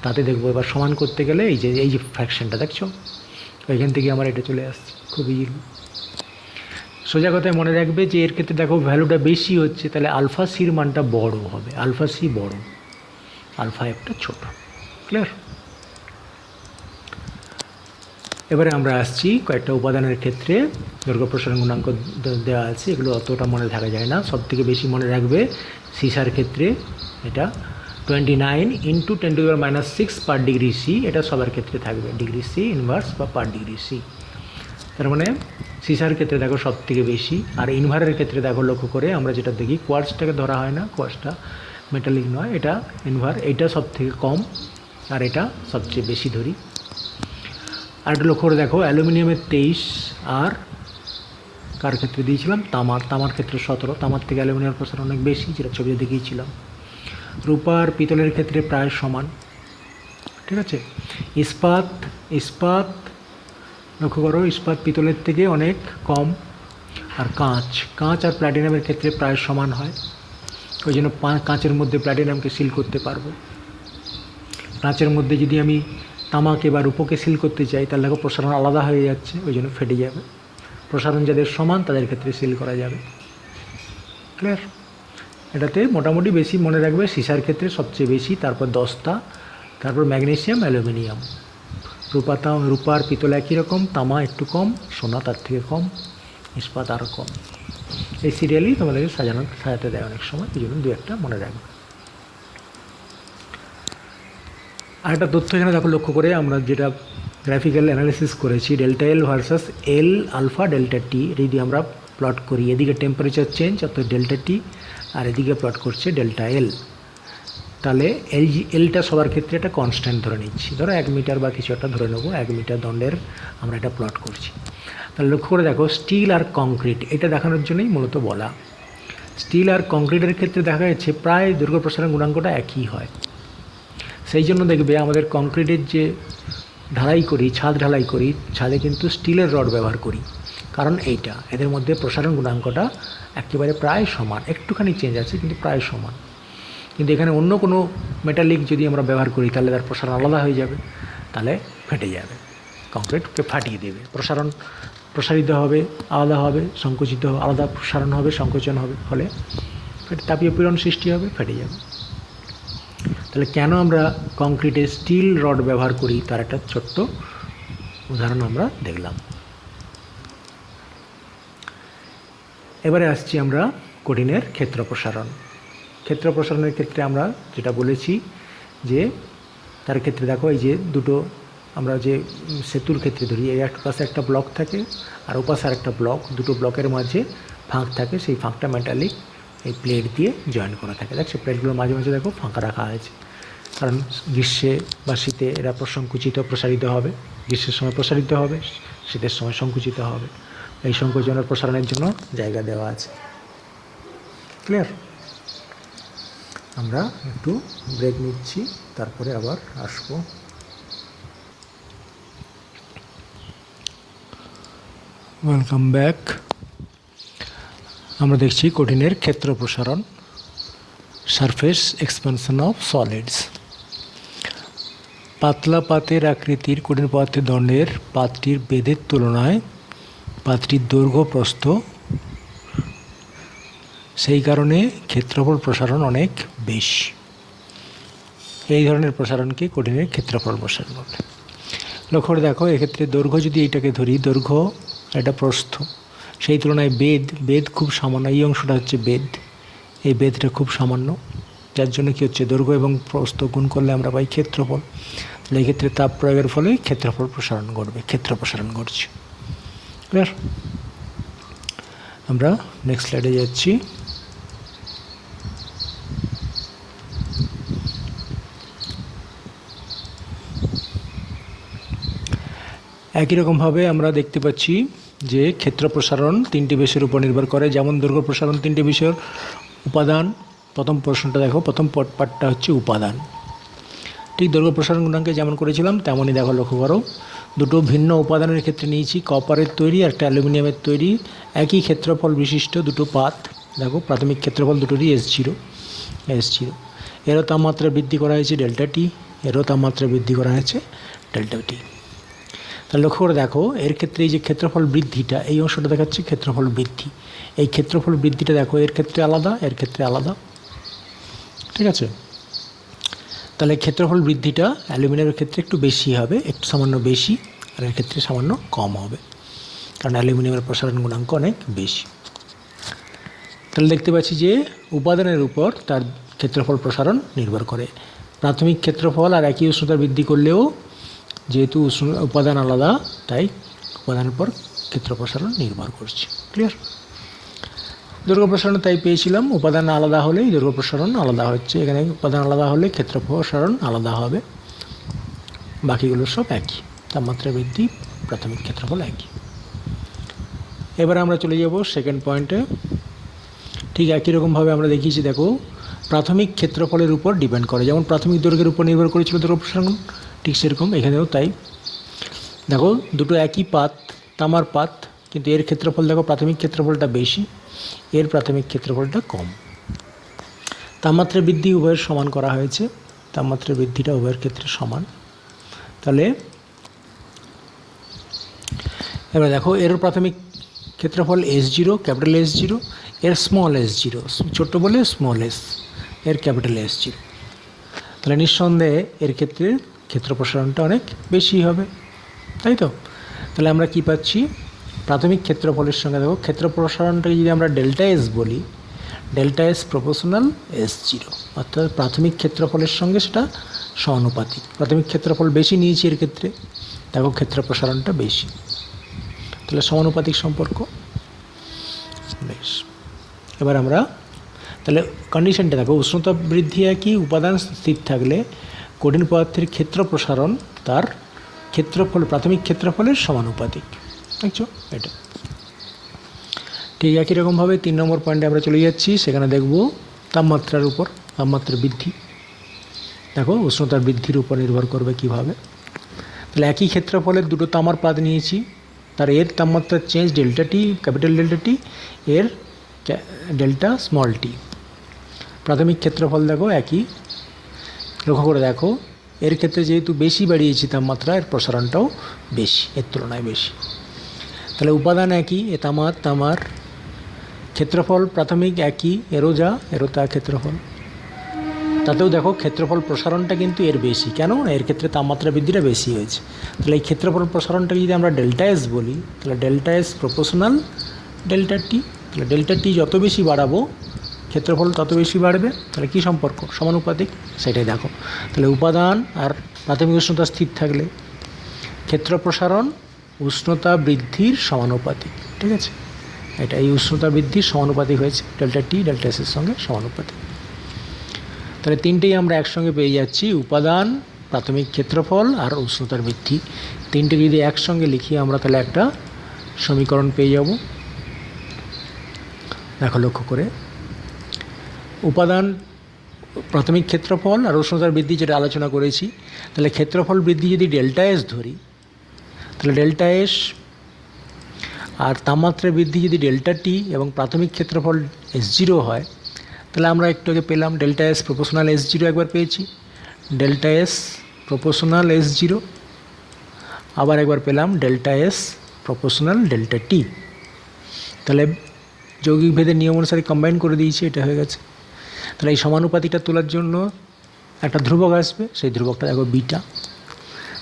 Speaker 1: তাতে দেখবো এবার সমান করতে গেলে এই যে ফ্র্যাকশনটা দেখছো, ওইখান থেকে আমার এটা চলে আসছে খুব ইজিলি। সোজা কথায় মনে রাখবে যে এর ক্ষেত্রে দেখো ভ্যালুটা বেশি হচ্ছে, তাহলে আলফা সির মানটা বড় হবে, আলফা সি বড়, আলফা এফটা ছোট। ক্লিয়ার? এবারে আমরা আসছি কয়েকটা উপাদানের ক্ষেত্রে দৈর্ঘ্য প্রসারণ গুণাঙ্ক দেওয়া আছে, এগুলো অতটা মনে থাকা যায় না। সব থেকে বেশি মনে রাখবে সিসার ক্ষেত্রে এটা 29 × 10⁻⁻6 পার ডিগ্রি সি, এটা সবার ক্ষেত্রে থাকবে, ডিগ্রি সি ইনভার্স বা পার ডিগ্রি সি। তার মানে সিসার ক্ষেত্রে দেখো সব থেকে বেশি। আর ইনভারের ক্ষেত্রে দেখো লক্ষ্য করে আমরা যেটা দেখি, কোয়ার্টজটাকে ধরা হয় না, কোয়ার্টজটা মেটালিক নয়, এটা ইনভার, এইটা সব থেকে কম আর এটা সবচেয়ে বেশি ধরি। আর একটা লক্ষ্য করে দেখো অ্যালুমিনিয়ামের 23, আর কার ক্ষেত্রে দিয়েছিলাম, তামার ক্ষেত্রে 17, তামার থেকে অ্যালুমিনিয়ামের প্রসারণ অনেক বেশি, যেটা ছবিতে দেখিয়েছিলাম। রূপার পিতলের ক্ষেত্রে প্রায় সমান। ঠিক আছে, ইস্পাত লক্ষ্য করো, ইস্পাত পিতলের থেকে অনেক কম। আর কাঁচ আর প্ল্যাটিনামের ক্ষেত্রে প্রায় সমান হয়, ওই জন্য কাঁচের মধ্যে প্ল্যাটিনামকে সিল করতে পারবো। কাঁচের মধ্যে যদি আমি তামাকে বা রূপোকে সিল করতে চাই তাহলে দেখো প্রসারণ আলাদা হয়ে যাচ্ছে, ওই জন্য ফেটে যাবে। প্রসারণ যাদের সমান তাদের ক্ষেত্রে সিল করা যাবে। ক্লিয়ার? এটাতে মোটামুটি বেশি মনে রাখবে, সিসার ক্ষেত্রে সবচেয়ে বেশি, তারপর দস্তা, তারপর ম্যাগনেসিয়াম, অ্যালুমিনিয়াম। রূপার পিতল একই রকম, তামা একটু কম, সোনা তার থেকে কম, ইস্পাত আরও কম। এই সিরিয়ালই তোমাদেরকে সাজাতে দেয় অনেক সময়, এই জন্য দু একটা মনে রাখবে। আর একটা তথ্য এখানে দেখো লক্ষ্য করে, আমরা যেটা গ্রাফিক্যাল অ্যানালিসিস করেছি, delta L versus L alpha delta T, যদি আমরা প্লট করি, এদিকে টেম্পারেচার চেঞ্জ অর্থাৎ ডেল্টা টি, আর এদিকে প্লট করছে ডেল্টা এল, তাহলে এলটা সবার ক্ষেত্রে একটা কনস্ট্যান্ট ধরে নিচ্ছি, ধরো 1 মিটার বা কিছু একটা ধরে নেবো, 1 মিটার দণ্ডের আমরা এটা প্লট করছি। তাহলে লক্ষ্য করে দেখো স্টিল আর কংক্রিট, এটা দেখানোর জন্যই মূলত বলা। স্টিল আর কংক্রিটের ক্ষেত্রে দেখা যাচ্ছে প্রায় দৈর্ঘ্য প্রসারণ গুণাঙ্কটা একই হয়। সেই জন্য দেখবে আমাদের কংক্রিটের যে ঢালাই করি, ছাদ ঢালাই করি, ছাদে কিন্তু স্টিলের রড ব্যবহার করি, কারণ এইটা এদের মধ্যে প্রসারণ গুণাঙ্কটা একেবারে প্রায় সমান, একটুখানি চেঞ্জ আছে কিন্তু প্রায় সমান। কিন্তু এখানে অন্য কোনো মেটালিক যদি আমরা ব্যবহার করি তাহলে তার প্রসারণ আলাদা হয়ে যাবে, তাহলে ফেটে যাবে, কংক্রিটকে ফাটিয়ে দেবে। প্রসারিত হবে, আলাদা হবে, সংকুচিত আলাদা প্রসারণ হবে, সংকোচন হবে, ফলে তাপীয় পীড়ন সৃষ্টি হবে, ফেটে যাবে। তাহলে কেন আমরা কংক্রিটে স্টিল রড ব্যবহার করি তার একটা ছোট্ট উদাহরণ আমরা দেখলাম। এবারে আসছি আমরা কঠিনের ক্ষেত্র প্রসারণ। ক্ষেত্র প্রসারণের ক্ষেত্রে আমরা যেটা বলেছি যে তার ক্ষেত্রে দেখো এই যে দুটো আমরা যে সেতুর ক্ষেত্রে ধরি, এই এক পাশে একটা ব্লক থাকে আর ওপাশে আর একটা ব্লক, দুটো ব্লকের মাঝে ফাঁক থাকে, সেই ফাঁকটা মেটালিক এই প্লেট দিয়ে জয়েন করা থাকে। দেখছো প্লেটগুলোর মাঝে মাঝে দেখো ফাঁকা রাখা আছে, কারণ গ্রীষ্মে বা শীতে এরা সংকুচিত প্রসারিত হবে, গ্রীষ্মের সময় প্রসারিত হবে, শীতের সময় সংকুচিত হবে, এই সংকোচনের প্রসারণের জন্য জায়গা দেওয়া আছে। ক্লিয়ার? আমরা একটু ব্রেক নিচ্ছি, তারপরে আবার আসবো। Welcome back. আমরা দেখছি কঠিনের ক্ষেত্র প্রসারণ, সারফেস এক্সপানশন অফ সলিডস। পাতলা পাতের আকৃতির কঠিন পদার্থের দণ্ডের পাতটির বেধের তুলনায় পাতটির দৈর্ঘ্য প্রস্থ, সেই কারণে ক্ষেত্রফল প্রসারণ অনেক বেশি। এই ধরনের প্রসারণকে কঠিনের ক্ষেত্রফল প্রসারণ বলে। লক্ষ্য করে দেখো, এক্ষেত্রে দৈর্ঘ্য যদি এইটাকে ধরি, দৈর্ঘ্য এটা প্রস্থ, সেই তুলনায় বেদ খুব সামান্য, এই অংশটা হচ্ছে বেদ, এই বেদটা খুব সামান্য, যার জন্য কী হচ্ছে দৈর্ঘ্য এবং প্রস্থ গুণ করলে আমরা পাই ক্ষেত্রফল। তাহলে এই ক্ষেত্রে তাপ প্রয়োগের ফলে ক্ষেত্রফল প্রসারণ ঘটবে, ক্ষেত্র প্রসারণ ঘটছে। ক্লিয়ার? আমরা নেক্সট স্লাইডে যাচ্ছি। একই রকমভাবে আমরা দেখতে পাচ্ছি যে ক্ষেত্র প্রসারণ তিনটি বিষয়ের উপর নির্ভর করে। যেমন দৈর্ঘ্য প্রসারণ তিনটি বিষয়ের উপাদান। প্রথম প্রশ্নটা দেখো, প্রথম পার্টটা হচ্ছে উপাদান। ঠিক দৈর্ঘ্য প্রসারণ গুণাঙ্কে যেমন করেছিলাম তেমনই দেখো, লক্ষ্য করো দুটো ভিন্ন উপাদানের ক্ষেত্রে নিয়েছি, কপারের তৈরি আর একটা অ্যালুমিনিয়ামের তৈরি, একই ক্ষেত্রফল বিশিষ্ট দুটো পাত। দেখো প্রাথমিক ক্ষেত্রফল দুটোরই S0। এরও তাপমাত্রা বৃদ্ধি করা হয়েছে ডেল্টা টি, এরও তাপমাত্রা বৃদ্ধি করা হয়েছে ডেল্টা টি। তাহলে লক্ষ্য করে দেখো এর ক্ষেত্রে এই যে ক্ষেত্রফল বৃদ্ধিটা, এই অংশটা দেখাচ্ছে ক্ষেত্রফল বৃদ্ধি, এই ক্ষেত্রফল বৃদ্ধিটা দেখো এর ক্ষেত্রে আলাদা, এর ক্ষেত্রে আলাদা, ঠিক আছে? তাহলে ক্ষেত্রফল বৃদ্ধিটা অ্যালুমিনিয়ামের ক্ষেত্রে একটু বেশি হবে, একটু সামান্য বেশি, আর এর ক্ষেত্রে সামান্য কম হবে, কারণ অ্যালুমিনিয়ামের প্রসারণ গুণাঙ্ক অনেক বেশি। তাহলে দেখতে পাচ্ছি যে উপাদানের উপর তার ক্ষেত্রফল প্রসারণ নির্ভর করে। প্রাথমিক ক্ষেত্রফল আর একই উষ্ণতা বৃদ্ধি করলেও যেহেতু উপাদান আলাদা, তাই উপাদানের উপর ক্ষেত্র প্রসারণ নির্ভর করছে। ক্লিয়ার? দৈর্ঘ্য প্রসারণ তাই পেয়েছিলাম, উপাদান আলাদা হলেই দৈর্ঘ্য প্রসারণ আলাদা হচ্ছে, এখানে উপাদান আলাদা হলে ক্ষেত্র প্রসারণ আলাদা হবে, বাকিগুলো সব একই, তাপমাত্রা বৃদ্ধি, প্রাথমিক ক্ষেত্রফল একই। এবার আমরা চলে যাব সেকেন্ড পয়েন্টে। ঠিক একই রকমভাবে আমরা দেখিয়েছি, দেখো প্রাথমিক ক্ষেত্রফলের উপর ডিপেন্ড করে, যেমন প্রাথমিক দৈর্ঘ্যের উপর নির্ভর করেছিল দৈর্ঘ্য প্রসারণ, ঠিক সেরকম এখানেও তাই। দেখো দুটো একই পাত, তামার পাত, কিন্তু এর ক্ষেত্রফল দেখো প্রাথমিক ক্ষেত্রফলটা বেশি, এর প্রাথমিক ক্ষেত্রফলটা কম। তাপমাত্রা বৃদ্ধি উভয়ের সমান করা হয়েছে, তাপমাত্রা বৃদ্ধিটা উভয়ের ক্ষেত্রে সমান। তাহলে এবার দেখো এর প্রাথমিক ক্ষেত্রফল S0, ক্যাপিটাল S0, এর স্মল S0, ছোট্ট বলে স্মল s, এর ক্যাপিটাল S0। তাহলে নিঃসন্দেহে এর ক্ষেত্রে ক্ষেত্র প্রসারণটা অনেক বেশি হবে, তাই তো? তাহলে আমরা কি পাচ্ছি, প্রাথমিক ক্ষেত্রফলের সঙ্গে দেখো ক্ষেত্র প্রসারণটাকে যদি আমরা ডেল্টা S বলি, ডেল্টা S প্রপোর্শনাল S0, অর্থাৎ প্রাথমিক ক্ষেত্রফলের সঙ্গে সেটা সমানুপাতিক। প্রাথমিক ক্ষেত্রফল বেশি নিয়েছি এর ক্ষেত্রে, দেখো ক্ষেত্র প্রসারণটা বেশি, তাহলে সমানুপাতিক সম্পর্ক। বেশ, এবার আমরা তাহলে কন্ডিশনটা দেখো, উষ্ণতা বৃদ্ধি একই, উপাদান স্থির থাকলে কঠিন পদার্থের ক্ষেত্র প্রসারণ তার ক্ষেত্রফল প্রাথমিক ক্ষেত্রফলের সমানুপাতিক। দেখছো এটা ঠিক একই রকমভাবে 3 নম্বর পয়েন্টে আমরা চলে যাচ্ছি, সেখানে দেখব তাপমাত্রার উপর, তাপমাত্রা বৃদ্ধি। দেখো উষ্ণতার বৃদ্ধির উপর নির্ভর করবে কিভাবে। তাহলে একই ক্ষেত্রফলের দুটো তামার পাত নিয়েছি, তার এর তাপমাত্রার চেঞ্জ ডেল্টা টি, ক্যাপিটাল ডেল্টা টি, এর ডেল্টা স্মল টি। প্রাথমিক ক্ষেত্রফল দেখো একই, লক্ষ্য করে দেখো এর ক্ষেত্রে যেহেতু বেশি বাড়িয়েছি তাপমাত্রা, এর প্রসারণটাও বেশি, এর তুলনায় বেশি। তাহলে উপাদান একই, এ তামার ক্ষেত্রফল প্রাথমিক একই, এরও তা ক্ষেত্রফল। তাতেও দেখো ক্ষেত্রফল প্রসারণটা কিন্তু এর বেশি, কেন? এর ক্ষেত্রে তাপমাত্রা বৃদ্ধিটা বেশি হয়েছে। তাহলে এই ক্ষেত্রফল প্রসারণটাকে যদি আমরা ডেল্টা এস বলি, তাহলে delta S proportional delta T. তাহলে ডেল্টা টি যত বেশি বাড়াবো ক্ষেত্রফল তত বেশি বাড়বে। তাহলে কী সম্পর্ক? সমানুপাতিক, সেটাই দেখো। তাহলে উপাদান আর প্রাথমিক উষ্ণতা স্থির থাকলে ক্ষেত্র প্রসারণ উষ্ণতা বৃদ্ধির সমানুপাতিক, ঠিক আছে? এটা এই উষ্ণতা বৃদ্ধির সমানুপাতিক হয়েছে, ডেল্টা টি ডেল্টা এসের সঙ্গে সমানুপাতিক। তাহলে তিনটেই আমরা একসঙ্গে পেয়ে যাচ্ছি, উপাদান, প্রাথমিক ক্ষেত্রফল আর উষ্ণতার বৃদ্ধি। তিনটে যদি একসঙ্গে লিখি আমরা, তাহলে একটা সমীকরণ পেয়ে যাব। দেখো লক্ষ্য করে, উপাদান, প্রাথমিক ক্ষেত্রফল আর উষ্ণতার বৃদ্ধি যেটা আলোচনা করেছি। তাহলে ক্ষেত্রফল বৃদ্ধি যদি ডেল্টা এস ধরি, তাহলে ডেল্টা এস, আর তাপমাত্রা বৃদ্ধি যদি ডেল্টা টি এবং প্রাথমিক ক্ষেত্রফল S0 হয়, তাহলে আমরা একটু আগে পেলাম ডেল্টা এস প্রপোর্শনাল S0, একবার পেয়েছি ডেল্টা এস প্রপোর্শনাল S0, আবার একবার পেলাম delta S proportional delta T. তাহলে যৌগিক ভেদের নিয়ম অনুসারে কম্বাইন করে দিয়েছি, এটা হয়ে গেছে। তাহলে এই সমানুপাতিকটা তোলার জন্য একটা ধ্রুবক আসবে, সেই ধ্রুবকটা দেখো বিটা।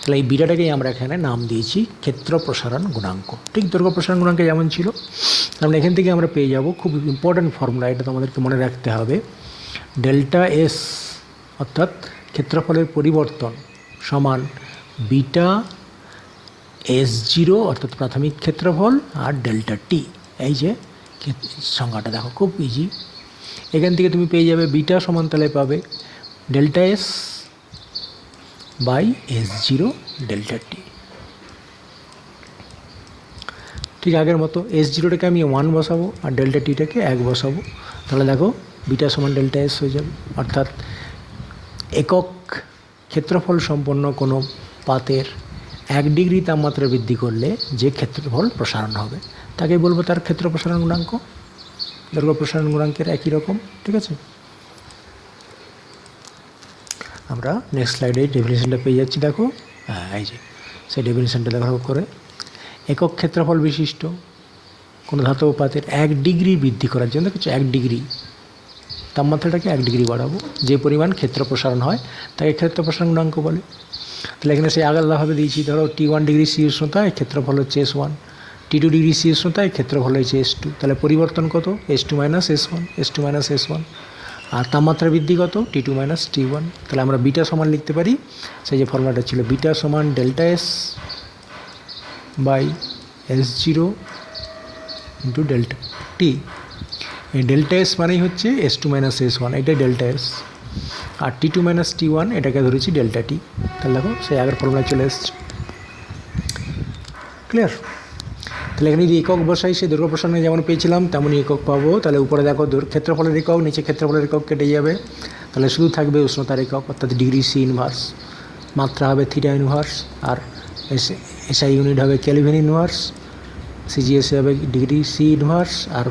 Speaker 1: তাহলে এই বিটাটাকেই আমরা এখানে নাম দিয়েছি ক্ষেত্র প্রসারণ গুণাঙ্ক। ঠিক দৈর্ঘ্য প্রসারণ গুণাঙ্ক যেমন ছিল, তাহলে এখান থেকে আমরা পেয়ে যাব খুব ইম্পর্ট্যান্ট ফর্মুলা, এটা তোমাদেরকে মনে রাখতে হবে। ডেল্টা এস অর্থাৎ ক্ষেত্রফলের পরিবর্তন সমান বিটা S0 অর্থাৎ প্রাথমিক ক্ষেত্রফল আর ডেল্টা টি। এই যে সংজ্ঞাটা দেখো খুব ইজি, এখান থেকে তুমি পেয়ে যাবে বিটা সমান, তাহলে পাবে delta S by S0 delta T. ঠিক আগের মতো S0টাকে আমি 1 বসাবো আর ডেল্টা টিটাকে 1 বসাবো, তাহলে দেখো বিটা সমান ডেল্টা এস হয়ে যাবে। অর্থাৎ একক ক্ষেত্রফল সম্পন্ন কোনো পাতের 1 ডিগ্রি তাপমাত্রা বৃদ্ধি করলে যে ক্ষেত্রফল প্রসারণ হবে তাকে বলবো তার ক্ষেত্র প্রসারণ গুণাঙ্ক। দৈর্ঘ্য প্রসারণ গুণাঙ্কের একই রকম, ঠিক আছে? আমরা নেক্সট স্লাইডে ডেফিনিশনটা পেয়ে যাচ্ছি, দেখো এই যে সেই ডেফিনিশনটা দেখো করে, একক ক্ষেত্রফল বিশিষ্ট কোনো ধাতব পাতের 1 ডিগ্রি বৃদ্ধি করার জন্য কিছু 1 ডিগ্রি তাপমাত্রাটাকে 1 ডিগ্রি বাড়াবো, যে পরিমাণ ক্ষেত্র প্রসারণ হয় তাকে ক্ষেত্র প্রসারণ গুণাঙ্ক বলে। তাহলে এখানে সেই আলাদাভাবে দিয়েছি, ধরো T1 ডিগ্রি সি উষ্ণতায় ক্ষেত্রফল হচ্ছে S1, T2 ডিগ্রি সি উষ্ণতায় ক্ষেত্রফল হচ্ছে S2, তাহলে পরিবর্তন কত? S2 minus S1, S2 minus S1। আর তাপমাত্রা বৃদ্ধি কত? T2 minus T1। তাহলে আমরা বিটা সমান লিখতে পারি, সেই যে ফর্মুলাটা ছিল বিটা সমান delta S by S0 into delta T. এই ডেল্টা এস মানেই হচ্ছে S2 মাইনাস S1, এটাই ডেল্টা এস। আর T2 মাইনাস T1 এটাকে ধরেছি ডেল্টা টি। তাহলে দেখো সেই আগের ফর্মুলা চলে এসছে, ক্লিয়ার? তাহলে এখানে যদি একক বসাই, সেই দৈর্ঘ্য প্রসারণে যেমন পেয়েছিলাম তেমনই একক পাবো। তাহলে উপরে দেখো ক্ষেত্রফলের একক, নিচে ক্ষেত্রফলের একক কেটে যাবে, তাহলে শুধু থাকবে উষ্ণতার একক অর্থাৎ ডিগ্রি সি ইনভার্স, মাত্রা হবে থিটা ইনভার্স, আর এসআই ইউনিট হবে কেলভিন ইনভার্স, সিজিএসএ হবে ডিগ্রি সি ইনভার্স, আর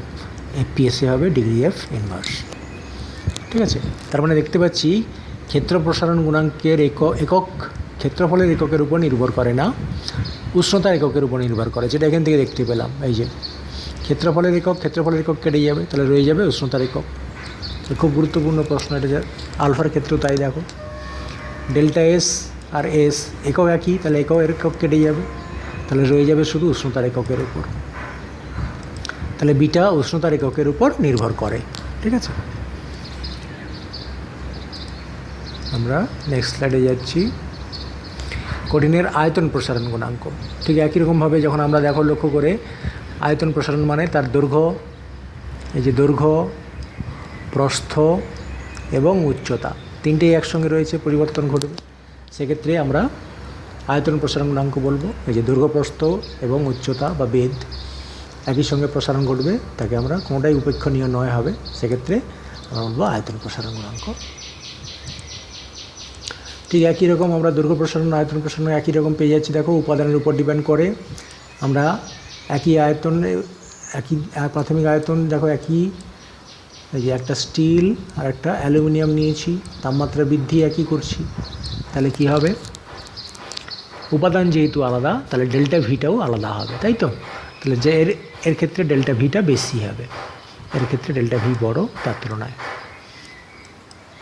Speaker 1: এফপিএসএ হবে ডিগ্রি এফ ইনভার্স, ঠিক আছে? তার মানে দেখতে পাচ্ছি ক্ষেত্র প্রসারণ গুণাঙ্কের একক ক্ষেত্রফলের এককের উপর নির্ভর করে না, উষ্ণতার এককের উপর নির্ভর করে, যেটা এখান থেকে দেখতে পেলাম। এই যে ক্ষেত্রফলের একক কেটে যাবে, তাহলে রয়ে যাবে উষ্ণতার একক। খুব গুরুত্বপূর্ণ প্রশ্ন এটা, আলফার ক্ষেত্রেও তাই। দেখো ডেল্টা এস আর এস একক একই, তাহলে একক কেটে যাবে, তাহলে রয়ে যাবে শুধু উষ্ণতার এককের উপর। তাহলে বিটা উষ্ণতার এককের উপর নির্ভর করে, ঠিক আছে? আমরা নেক্সট স্লাইডে যাচ্ছি। কঠিনের আয়তন প্রসারণ গুণাঙ্ক। ঠিক একই রকমভাবে যখন আমরা দেখো লক্ষ্য করে, আয়তন প্রসারণ মানে তার দৈর্ঘ্য, এই যে দৈর্ঘ্য, প্রস্থ এবং উচ্চতা তিনটেই একসঙ্গে রয়েছে, পরিবর্তন ঘটবে, সেক্ষেত্রে আমরা আয়তন প্রসারণ গুণাঙ্ক বলবো। এই যে দৈর্ঘ্য, প্রস্থ এবং উচ্চতা বা বেদ একই সঙ্গে প্রসারণ ঘটবে, তাকে আমরা কোনোটাই উপেক্ষণীয় নয় হবে, সেক্ষেত্রে আমরা বলবো আয়তন প্রসারণ গুণাঙ্ক। ঠিক একই রকম আমরা দৈর্ঘ্য প্রসারণ আয়তন প্রসারণ একই রকম পেয়ে যাচ্ছি। দেখো উপাদানের উপর ডিপেন্ড করে আমরা একই আয়তনে একই প্রাথমিক আয়তন দেখো একই, এই যে একটা স্টিল আর একটা অ্যালুমিনিয়াম নিয়েছি, তাপমাত্রা বৃদ্ধি একই করছি, তাহলে কি হবে, উপাদান যেহেতু আলাদা তাহলে ডেল্টা ভিটাও আলাদা হবে, তাই তো। তাহলে যে এর ক্ষেত্রে ডেল্টা ভিটা বেশি হবে, এর ক্ষেত্রে ডেল্টা ভি বড় তার তুলনায়,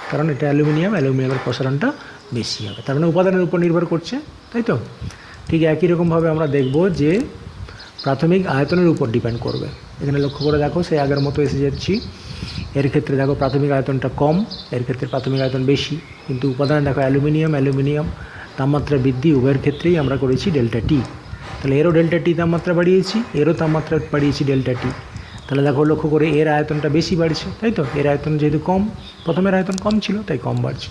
Speaker 1: কারণ এটা অ্যালুমিনিয়ামের প্রসারণটা বেশি হবে, তার মানে উপাদানের উপর নির্ভর করছে, তাই তো। ঠিক একই রকমভাবে আমরা দেখব যে প্রাথমিক আয়তনের উপর ডিপেন্ড করবে। এখানে লক্ষ্য করে দেখো সেই আগের মতো এসে যাচ্ছি। এর ক্ষেত্রে দেখো প্রাথমিক আয়তনটা কম, এর ক্ষেত্রে প্রাথমিক আয়তন বেশি, কিন্তু উপাদান দেখো অ্যালুমিনিয়াম তাপমাত্রা বৃদ্ধি উভয়ের ক্ষেত্রেই আমরা করেছি ডেল্টা টি। তাহলে এরও ডেল্টা টি তাপমাত্রা বাড়িয়েছি, এরও তাপমাত্রা বাড়িয়েছি ডেল্টা টি। তাহলে দেখো লক্ষ্য করে এর আয়তনটা বেশি বাড়ছে, তাই তো। এর আয়তন যেহেতু কম, প্রথমের আয়তন কম ছিল তাই কম বাড়ছে,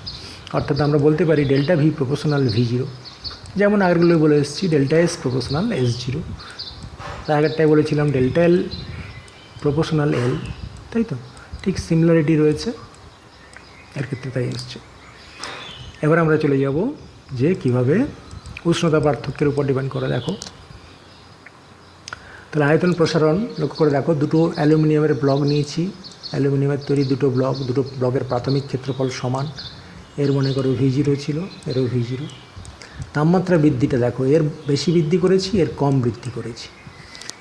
Speaker 1: অর্থাৎ আমরা বলতে পারি delta V proportional V zero. যেমন আগেরগুলো বলে এসেছি delta S proportional S zero, তার আগেরটাই বলেছিলাম ডেল্টা এল প্রপোর্শনাল এল, তাই তো। ঠিক সিমিলারিটি রয়েছে এর ক্ষেত্রে, তাই এসছে। এবার আমরা চলে যাব যে কিভাবে উষ্ণতা পার্থক্যের উপর ডিপেন্ড করে। দেখো তাহলে আয়তন প্রসারণ লক্ষ্য করে দেখো, দুটো অ্যালুমিনিয়ামের ব্লক নিয়েছি, অ্যালুমিনিয়ামের তৈরি দুটো ব্লকের প্রাথমিক ক্ষেত্রফল সমান, এর মনে করো ভি জিরো ছিল, এরও ভি জিরো। তাপমাত্রা বৃদ্ধিটা দেখো, এর বেশি বৃদ্ধি করেছি, এর কম বৃদ্ধি করেছি।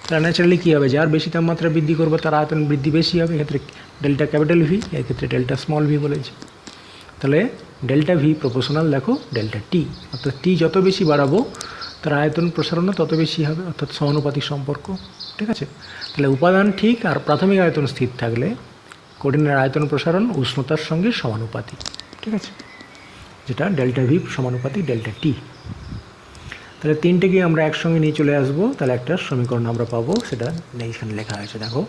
Speaker 1: তাহলে ন্যাচারালি কী হবে, যার বেশি তাপমাত্রা বৃদ্ধি করবো তার আয়তন বৃদ্ধি বেশি হবে, এক্ষেত্রে ডেল্টা ক্যাপিটাল ভি, এক্ষেত্রে ডেল্টা স্মল ভি বলেছে। তাহলে ডেল্টা ভি প্রপোর্শনাল দেখো ডেল্টা টি, অর্থাৎ টি যত বেশি বাড়াবো তার আয়তন প্রসারণও তত বেশি হবে, অর্থাৎ সমানুপাতিক সম্পর্ক, ঠিক আছে। তাহলে উপাদান ঠিক আর প্রাথমিক আয়তন স্থির থাকলে কঠিনের আয়তন প্রসারণ উষ্ণতার সঙ্গে সমানুপাতিক, ঠিক আছে, যেটা ডেল্টা ভি সমানুপাতিক ডেল্টা টি। তাহলে তিনটেকে আমরা একসঙ্গে নিয়ে চলে আসবো, তাহলে একটা সমীকরণ আমরা পাবো, সেটা এইখানে লেখা হয়েছে দেখো,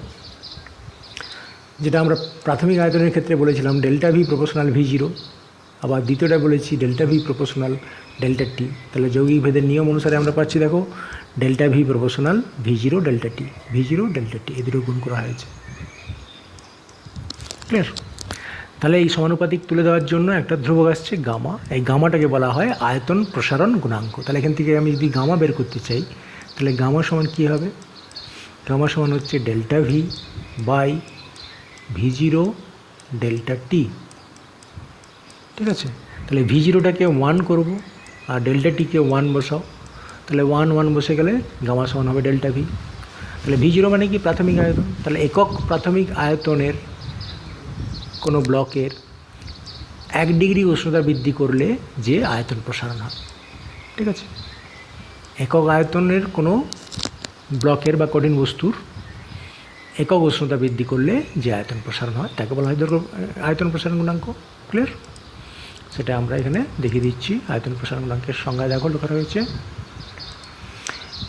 Speaker 1: যেটা আমরা প্রাথমিক আয়তনের ক্ষেত্রে বলেছিলাম delta V proportional V zero, আবার দ্বিতীয়টা বলেছি delta V proportional delta T. তাহলে যৌগিক ভেদের নিয়ম অনুসারে আমরা পাচ্ছি দেখো delta V proportional V zero delta T, V zero delta T, এদেরও গুণ করা হয়েছে, ক্লিয়ার। তাহলে এই সমানুপাতিক তুলে দেওয়ার জন্য একটা ধ্রুবক আসছে গামা, এই গামাটাকে বলা হয় আয়তন প্রসারণ গুণাঙ্ক। তাহলে এখান থেকে আমি যদি গামা বের করতে চাই তাহলে গামা সমান কী হবে, গামা সমান হচ্ছে delta V by V zero delta T, ঠিক আছে। তাহলে ভি জিরোটাকে 1 করবো আর ডেল্টা টিকে 1 বসাও, তাহলে 1 বসে গেলে গামা সমান হবে ডেল্টা ভি। তাহলে ভি জিরো মানে কি প্রাথমিক আয়তন, তাহলে একক প্রাথমিক আয়তনের কোনো ব্লকের 1 ডিগ্রি উষ্ণতা বৃদ্ধি করলে যে আয়তন প্রসারণ হয়, ঠিক আছে। একক আয়তনের কোনো ব্লকের বা কঠিন বস্তুর একক উষ্ণতা বৃদ্ধি করলে যে আয়তন প্রসারণ হয় তাকে বলা হয় আয়তন প্রসারণ গুণাঙ্ক, ক্লিয়ার। সেটা আমরা এখানে দেখিয়ে দিচ্ছি। আয়তন প্রসারণ গুণাঙ্কের সংজ্ঞা দেখো লেখা রয়েছে,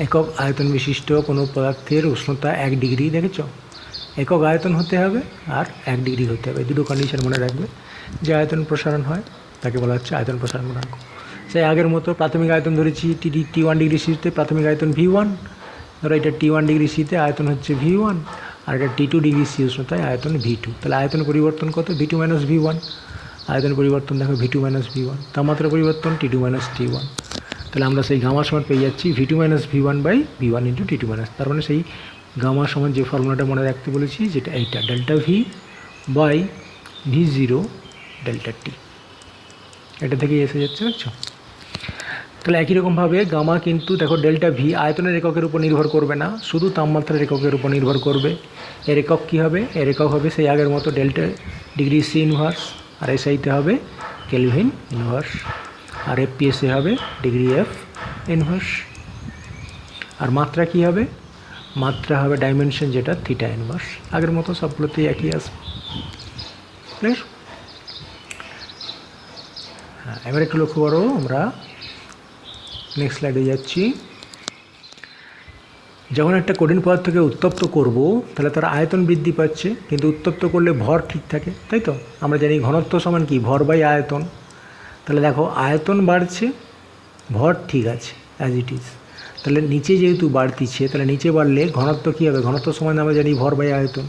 Speaker 1: একক আয়তন বিশিষ্ট কোনো পদার্থের উষ্ণতা 1 ডিগ্রি, দেখেছ, একক আয়তন হতে হবে আর 1 ডিগ্রি হতে হবে, দুটো কন্ডিশন মনে রাখবে। যে আয়তন প্রসারণ হয় তাকে বলা হচ্ছে আয়তন প্রসারণ গুণাঙ্ক। সেই আগের মতো প্রাথমিক আয়তন ধরেছি T1 ডিগ্রি সিতে প্রাথমিক আয়তন V1, ধরো এটা T1 ডিগ্রি সিতে আয়তন হচ্ছে V1 আর এটা T2 ডিগ্রি সি উষ্ণতায় আয়তন V2। তাহলে আয়তন পরিবর্তন কত, V2 মাইনাস V1, আয়তন পরিবর্তন দেখো V2 মাইনাস V1, তাপমাত্রা পরিবর্তন T2 মাইনাস T1। তাহলে আমরা সেই গামা সমান পেয়ে যাচ্ছি V2 minus V1 by V1 into T2 minus, তার মানে সেই গামা সমান যে ফর্মুলাটা মনে রাখতে বলেছি যেটা এইটা delta V by V zero delta T, এটা থেকেই এসে যাচ্ছে, বুঝছো। তাহলে একই রকমভাবে গামা কিন্তু দেখো ডেল্টা ভি আয়তনের এককের উপর নির্ভর করবে না, শুধু তাপমাত্রার এককের উপর নির্ভর করবে। এর একক কী হবে, এর একক হবে সেই আগের মতো ডেল্টা ডিগ্রি সি ইনভার্স, আর এসআইতে হবে কেলভিন ইনভার্স, আর এফপিএসে হবে ডিগ্রি এফ ইনভার্স। আর মাত্রা কী হবে, মাত্রা হবে ডাইমেনশন যেটা থিটা ইনভার্স, আগের মতো সবগুলোতেই একই আসবে, ক্লিয়ার। হ্যাঁ, এবার একটু লক্ষ্য করো, আমরা নেক্সট স্লাইডে যাচ্ছি। যখন একটা কঠিন পদার্থকে উত্তপ্ত করব তাহলে তার আয়তন বৃদ্ধি পাচ্ছে, কিন্তু উত্তপ্ত করলে ভর ঠিক থাকে, তাই তো। আমরা জানি ঘনত্ব সমান কি, ভর বাই আয়তন। তাহলে দেখো আয়তন বাড়ছে, ভর ঠিক আছে অ্যাজ ইট ইজ। তাহলে নিচে যেহেতু বাড়তিছে, তাহলে নিচে বাড়লে ঘনত্ব কী হবে, ঘনত্ব সমান আমরা জানি ভর বাই আয়তন।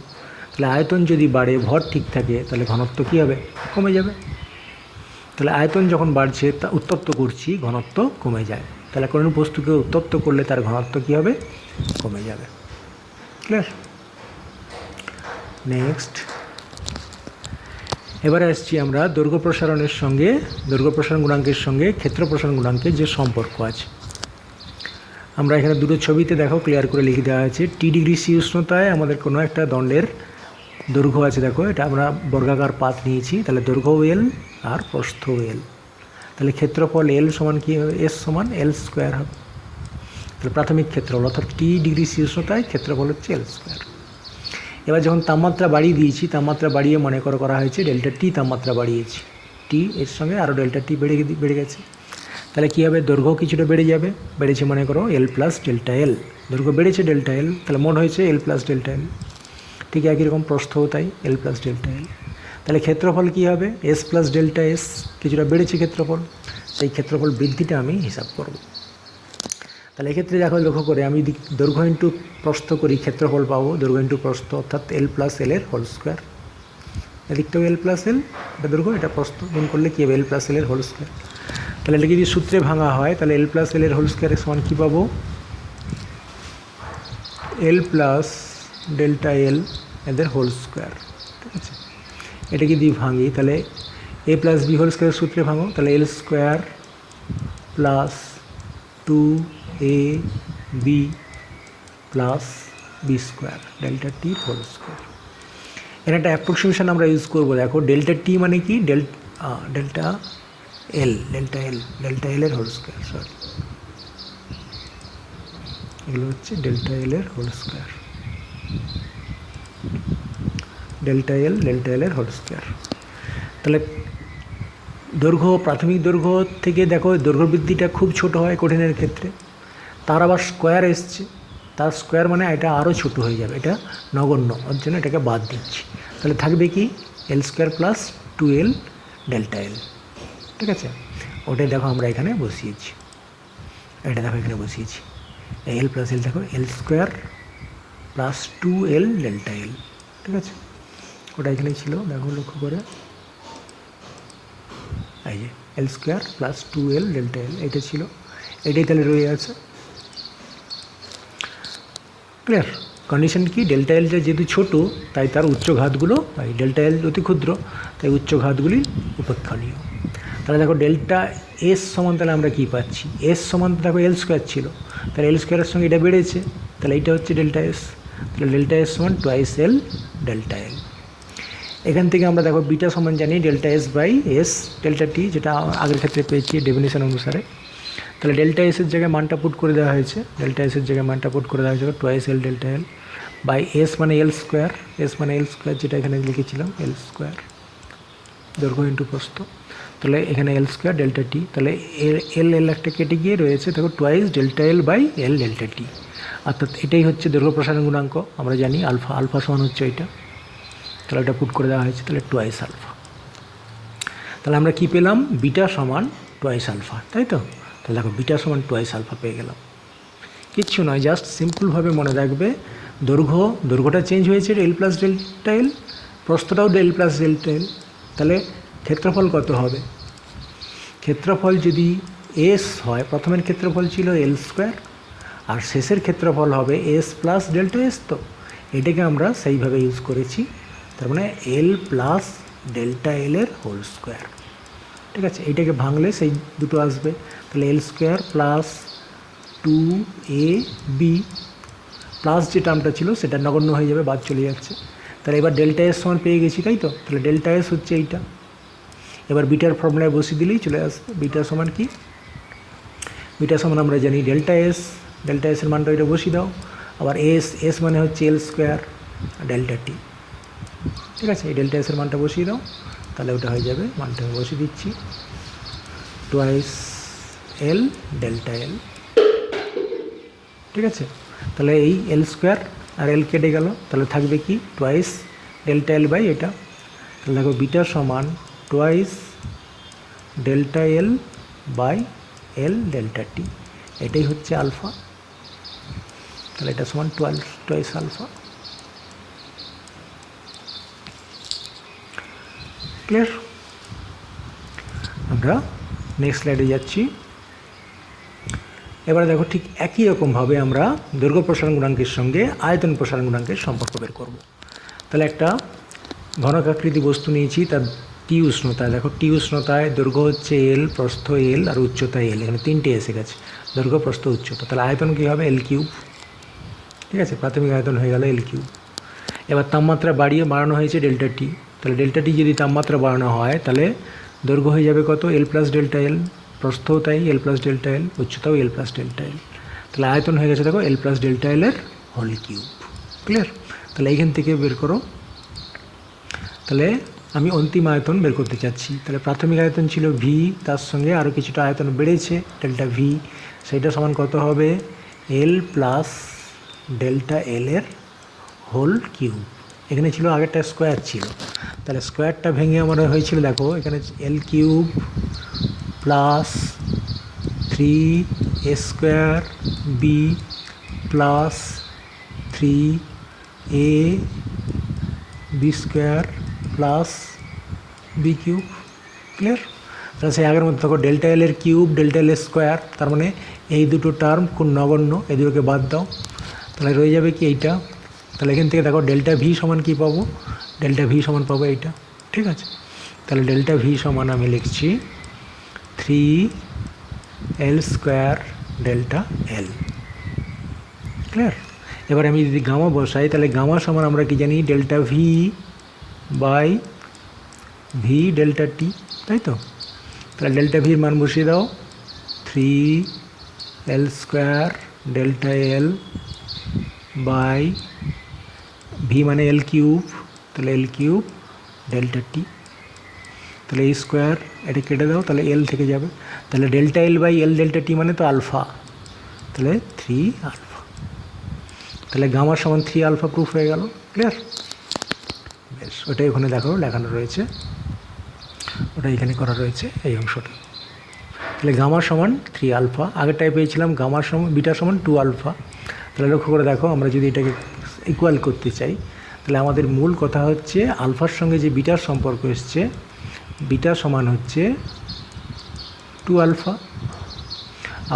Speaker 1: তাহলে আয়তন যদি বাড়ে, ভর ঠিক থাকে, তাহলে ঘনত্ব কী হবে, কমে যাবে। তাহলে আয়তন যখন বাড়ছে তা উত্তপ্ত করছি, ঘনত্ব কমে যায়। তাহলে কোনো বস্তুকে উত্তপ্ত করলে তার ঘনত্ব কী হবে? কমে যাবে। ক্লিয়ার? নেক্সট, এবারে আসছি আমরা দৈর্ঘ্য প্রসারণের সঙ্গে, দৈর্ঘ্য প্রসারণ গুণাঙ্কের সঙ্গে ক্ষেত্র প্রসারণ গুণাঙ্কের যে সম্পর্ক আছে। আমরা এখানে দুটো ছবিতে দেখো ক্লিয়ার করে লিখে দেওয়া আছে। টি ডিগ্রি সি উষ্ণতায় আমাদের কোনো একটা দণ্ডের দৈর্ঘ্য আছে, দেখো এটা আমরা বর্গাকার পাত নিয়েছি, তাহলে দৈর্ঘ্য এল আর প্রস্থ এল। তাহলে ক্ষেত্রফল এল সমান কী হবে? এস সমান এল স্কোয়ার হবে। তাহলে প্রাথমিক ক্ষেত্রফল অর্থাৎ টি ডিগ্রি সি উষ্ণতায় ক্ষেত্রফল হচ্ছে এল স্কোয়ার। এবার যখন তাপমাত্রা বাড়িয়ে দিয়েছি, তাপমাত্রা বাড়িয়ে মনে করা হয়েছে ডেল্টা টি তাপমাত্রা বাড়িয়েছি, টি এর সঙ্গে আরও ডেল্টা টি বেড়ে গেছে। তাহলে কী হবে? দৈর্ঘ্য কিছুটা বেড়ে যাবে, বেড়েছে মনে করো এল প্লাস ডেল্টা এল, দৈর্ঘ্য বেড়েছে ডেল্টা এল, তাহলে মোট হয়েছে এল প্লাস ডেল্টা এল। ঠিক একই রকম প্রস্থও তাই, এল প্লাস ডেল্টা এল। তাহলে ক্ষেত্রফল কী হবে? এস প্লাস ডেল্টা এস, কিছুটা বেড়েছে ক্ষেত্রফল, সেই ক্ষেত্রফল বৃদ্ধিটা আমি হিসাব করব। তাহলে এক্ষেত্রে দেখো লক্ষ্য করে আমি দৈর্ঘ্য ইন্টু প্রস্থ করি, ক্ষেত্রফল পাবো দৈর্ঘ্য ইন্টু প্রস্থ অর্থাৎ এল প্লাস এল এর হোল স্কোয়ার। এদিকটাও এল প্লাস এল, এটা দৈর্ঘ্য এটা প্রস্থ, গুণ করলে কী হবে? এল প্লাস এল এর হোল স্কোয়ার। তাহলে এটা যদি সূত্রে ভাঙা হয় তাহলে এল প্লাস এল এর হোল স্কোয়ারের সমান কী পাবো? এল প্লাস ডেল্টা এল এদের হোল স্কোয়ার। ঠিক আছে, এটাকে যদি ভাঙি তাহলে A plus B whole square সূত্রে ভাঙো, তাহলে L square plus 2ab plus B square delta T whole square. এর একটা অ্যাপ্রক্সিমেশন আমরা ইউজ করবো। দেখো ডেল্টা টি মানে কি? ডেল্টা এল এর হোল স্কোয়ার, সরি এগুলো হচ্ছে ডেল্টা এল এর হোল স্কোয়ার, ডেল্টা এল এর হোল স্কোয়ার। তাহলে দৈর্ঘ্য, প্রাথমিক দৈর্ঘ্য থেকে দেখো দৈর্ঘ্য বৃদ্ধিটা খুব ছোট হয় কঠিনের ক্ষেত্রে, তার আবার স্কোয়ার এসছে, তার স্কোয়ার মানে এটা আরও ছোটো হয়ে যাবে, এটা নগণ্য, ওর জন্য এটাকে বাদ দিচ্ছি। তাহলে থাকবে কি? L square plus 2l delta L. ঠিক আছে, ওটাই দেখো আমরা এখানে বসিয়েছি, এটা দেখো এখানে বসিয়েছি এল প্লাস এল, দেখো L square plus 2l delta L. ঠিক আছে, ওটা এখানে ছিল, দেখো লক্ষ্য করে এই যে L square plus 2l delta L, এটা ছিল, এটাই তাহলে রয়ে আছে। ক্লিয়ার? কন্ডিশন কি? ডেল্টা এলটা যেহেতু ছোটো তাই তার উচ্চ ঘাতগুলো, ডেল্টা এল অতি ক্ষুদ্র তাই উচ্চ ঘাতগুলি উপেক্ষণীয়। তাহলে দেখো ডেল্টা এস সমান, তাহলে আমরা কী পাচ্ছি? এস সমান দেখো এল স্কোয়ার ছিল, তাহলে এল স্কোয়ারের সঙ্গে এটা বেড়েছে, তাহলে এইটা হচ্ছে ডেল্টা এস। তাহলে ডেল্টা এস সমান টুয়াইস এল ডেল্টা এল। এখান থেকে আমরা দেখো বিটা সমান জানি delta S by S delta T, যেটা আগের ক্ষেত্রে পেয়েছি ডেফিনেশন অনুসারে। তাহলে ডেল্টা এসের জায়গায় মানটা পুট করে দেওয়া হয়েছে, ডেল্টা এসের জায়গায় মানটা পুট করে দেওয়া হয়েছে twice L delta L by S মানে এল স্কোয়ার, এস মানে এল স্কোয়ার যেটা এখানে লিখেছিলাম এল স্কোয়ার দৈর্ঘ্য ইন্টু প্রস্থ। তাহলে এখানে এল স্কোয়ার ডেল্টা টি, তাহলে এল একটা কেটে গিয়ে রয়েছে দেখো twice delta L by L delta T, অর্থাৎ এটাই হচ্ছে দৈর্ঘ্য প্রসারণ গুণাঙ্ক। আমরা জানি আলফা সমান হচ্ছে এটা, তাহলে এটা পুট করে দেওয়া হয়েছে, তাহলে টুয়াইস আলফা। তাহলে আমরা কি পেলাম? বিটা সমান টুয়াইস আলফা, তাই তো? তাহলে দেখো বিটা সমান টুয়াইস আলফা পেয়ে গেলাম। কিচ্ছু নয়, জাস্ট সিম্পলভাবে মনে রাখবে দৈর্ঘ্যটা চেঞ্জ হয়েছে এল প্লাস ডেল্টা এল, প্রস্থটাও এল প্লাস ডেল্টা এল। তাহলে ক্ষেত্রফল কত হবে? ক্ষেত্রফল যদি এস হয়, প্রথমের ক্ষেত্রফল ছিল এল স্কোয়ার আর শেষের ক্ষেত্রফল হবে এস প্লাস ডেল্টা এস, তো এটাকে আমরা সেইভাবে ইউজ করেছি, তার মানে এল প্লাস ডেল্টা এল এর হোল স্কোয়ার। ঠিক আছে, এইটাকে ভাঙলে সেই দুটো আসবে, তাহলে L square plus 2ab plus যে টার্মটা ছিল সেটা নগণ্য হয়ে যাবে, বাদ চলে যাচ্ছে। তাহলে এবার ডেল্টা এস সমান পেয়ে গেছি, তাই তো? তাহলে ডেল্টা এস হচ্ছে এইটা, এবার বিটার ফর্মুলায় বসিয়ে দিলেই চলে আসবে। বিটা সমান কি? বিটা সমান আমরা জানি ডেল্টা এসের মানটা ওইটা বসিয়ে দাও, আবার এস মানে হচ্ছে এল স্কোয়ার ডেল্টা টি। ঠিক আছে, এই ডেল্টা এসের মানটা বসিয়ে দাও, তাহলে ওটা হয়ে যাবে, মানটা আমি বসিয়ে দিচ্ছি টুয়াইস এল ডেল্টা এল। ঠিক আছে, তাহলে এই এল স্কোয়ার আর এল কেটে গেল, তাহলে থাকবে কি? টুয়াইস ডেল্টা এল বাই এটা। তাহলে দেখো বিটা সমান twice delta L by L delta T, এটাই হচ্ছে আলফা। তাহলে এটা সমান টুয়াইস আলফা। ক্লিয়ার? আমরা নেক্সট স্লাইডে যাচ্ছি। এবারে দেখো ঠিক একই রকমভাবে আমরা দৈর্ঘ্য প্রসারণ গুণাঙ্কের সঙ্গে আয়তন প্রসারণ গুণাঙ্কের সম্পর্ক বের করব। তাহলে একটা ঘনকাকৃতি বস্তু নিয়েছি, তার টি উষ্ণতায়, দেখো টি উষ্ণতায় দৈর্ঘ্য হচ্ছে এল, প্রস্থ এল আর উচ্চতা এল, এখানে তিনটে এসে গেছে, দৈর্ঘ্য প্রস্থ উচ্চতা। তাহলে আয়তন কী হবে? এল কিউব। ঠিক আছে, প্রাথমিক আয়তন হয়ে গেল এল কিউব। এবার তাপমাত্রা বাড়ানো হয়েছে ডেল্টা টি, তাহলে ডেল্টা টি যদি তাপমাত্রা বাড়ানো হয় তাহলে দৈর্ঘ্য হয়ে যাবে কত? এল প্লাস ডেল্টা এল, প্রস্থও তাই এল প্লাস ডেল্টা এল, উচ্চতাও এল প্লাস ডেল্টা এল। তাহলে আয়তন হয়ে গেছে দেখো এল প্লাস ডেল্টা এল এর হোল কিউব। ক্লিয়ার? তাহলে এইখান থেকে বের করো। তাহলে আমি অন্তিম আয়তন বের করতে চাচ্ছি। তাহলে প্রাথমিক আয়তন ছিল ভি, তার সঙ্গে আরও কিছুটা আয়তন বেড়েছে ডেল্টা ভি, সেইটা সমান কত হবে? এল প্লাস ডেল্টা এল এর হোল কিউব। এখানে ছিল আগেরটা স্কোয়ার ছিল, তাহলে স্কোয়ারটা ভেঙে আমার হয়েছিল দেখো এখানে L cube plus 3 A square B plus 3 A B square plus B cube. Clear? তাহলে সেই আগের মধ্যে দেখো ডেল্টা এল এর কিউব, ডেল্টা এল এর স্কোয়ার, তার মানে এই দুটো টার্ম কোন নগণ্য, এই দুটোকে বাদ দাও, তাহলে রয়ে যাবে কি এইটা। তাহলে এখান থেকে দেখো ডেল্টা ভি সমান কী পাবো? ডেল্টা ভি সমান পাবো এইটা। ঠিক আছে, তাহলে ডেল্টা ভি সমান আমি লিখছি 3 এল স্কোয়ার ডেল্টা এল। ক্লিয়ার? এবার আমি যদি গামা বসাই তাহলে গামা সমান আমরা কি জানি? Delta V by V delta T, তাই তো? তাহলে ডেল্টা ভির মান বসিয়ে দাও 3 L square delta L by V মানে এল কিউব, তাহলে এল কিউব ডেল্টা টি। তাহলে এই স্কোয়ার এটা কেটে দাও, তাহলে এল থেকে যাবে। তাহলে delta L by L delta T মানে তো আলফা, তাহলে 3 আলফা। তাহলে গামার সমান 3 আলফা প্রুফ হয়ে গেল। ক্লিয়ার? বেশ, ওটাই ওখানে দেখো লেখানো রয়েছে, ওটা এখানে করা রয়েছে এই অংশটা। তাহলে গামার সমান 3 আলফা, আগেরটাই পেয়েছিলাম গামার সমান বিটা সমান 2 আলফা। তাহলে লক্ষ্য করে দেখো আমরা যদি এটাকে ইকুয়াল করতে চাই তাহলে আমাদের মূল কথা হচ্ছে আলফার সঙ্গে যে বিটার সম্পর্ক এসছে, বিটা সমান হচ্ছে 2 আলফা।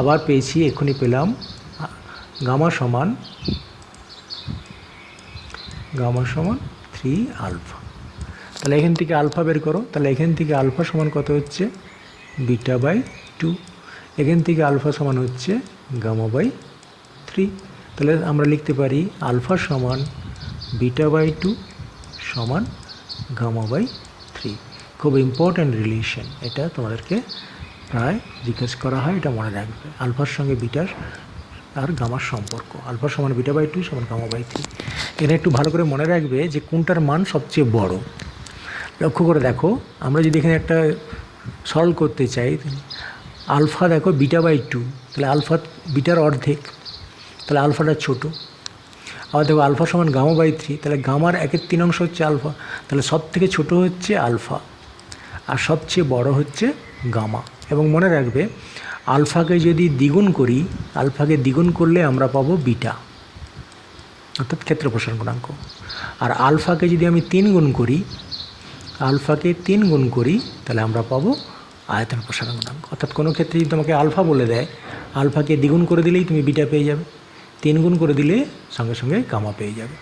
Speaker 1: আবার পেয়েছি, এক্ষুনি পেলাম গামা সমান 3 আলফা। তাহলে এখান থেকে আলফা বের করো, তাহলে এখান থেকে আলফা সমান কত হচ্ছে? Beta by 2। এখান থেকে আলফা সমান হচ্ছে গামা বাই 3। তাহলে আমরা লিখতে পারি আলফা সমান বিটা বাই 2 সমান গামা বাই 3। খুব ইম্পর্ট্যান্ট রিলেশন, এটা তোমাদেরকে প্রায় জিজ্ঞেস করা হয়, এটা মনে রাখবে। আলফার সঙ্গে বিটার আর গামার সম্পর্ক, আলফা সমান বিটা বাই 2 সমান গামা বাই 3। এটা একটু ভালো করে মনে রাখবে যে কোনটার মান সবচেয়ে বড়। লক্ষ্য করে দেখো, আমরা যদি এখানে একটা সরল করতে চাই, আলফা দেখো বিটা বাই 2, তাহলে আলফা বিটার অর্ধেক, তাহলে আলফাটা ছোটো। আবার দেখো আলফা সমান গামা বাই 3, তাহলে গামার 1/3 অংশ হচ্ছে আলফা, তাহলে সব থেকে ছোটো হচ্ছে আলফা আর সবচেয়ে বড় হচ্ছে গামা। এবং মনে রাখবে আলফাকে যদি দ্বিগুণ করি, আলফাকে দ্বিগুণ করলে আমরা পাবো বিটা, অর্থাৎ ক্ষেত্র প্রসারণ গুণাঙ্ক। আর আলফাকে যদি আমি 3 গুণ করি, আলফাকে 3 গুণ করি, তাহলে আমরা পাবো আয়তন প্রসারণ গুণাঙ্ক। অর্থাৎ কোনো ক্ষেত্রে যদি তোমাকে আলফা বলে দেয়, আলফাকে দ্বিগুণ করে দিলেই তুমি বিটা পেয়ে যাবে, 3 গুণ করে দিলে সঙ্গে সঙ্গে গামা পেয়ে যাবে।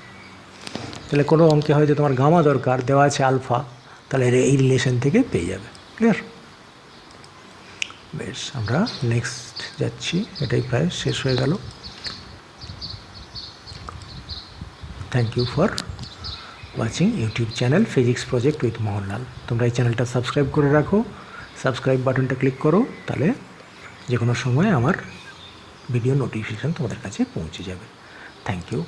Speaker 1: তাহলে কোনো অঙ্কে হয়তো তোমার গামা দরকার, দেওয়া আছে আলফা, তাহলে এই রিলেশন থেকে পেয়ে যাবে। ক্লিয়ার? বেশ, আমরা নেক্সট যাচ্ছি, এটাই প্রায় শেষ হয়ে গেল। Thank you for watching YouTube channel physics project with Mohanlal. তোমরা এই চ্যানেলটা সাবস্ক্রাইব করে রাখো, সাবস্ক্রাইব বাটনটা ক্লিক করো, তাহলে যে কোনো সময় আমার ভিডিও নোটিফিকেশান তোমাদের কাছে পৌঁছে যাবে। Thank you.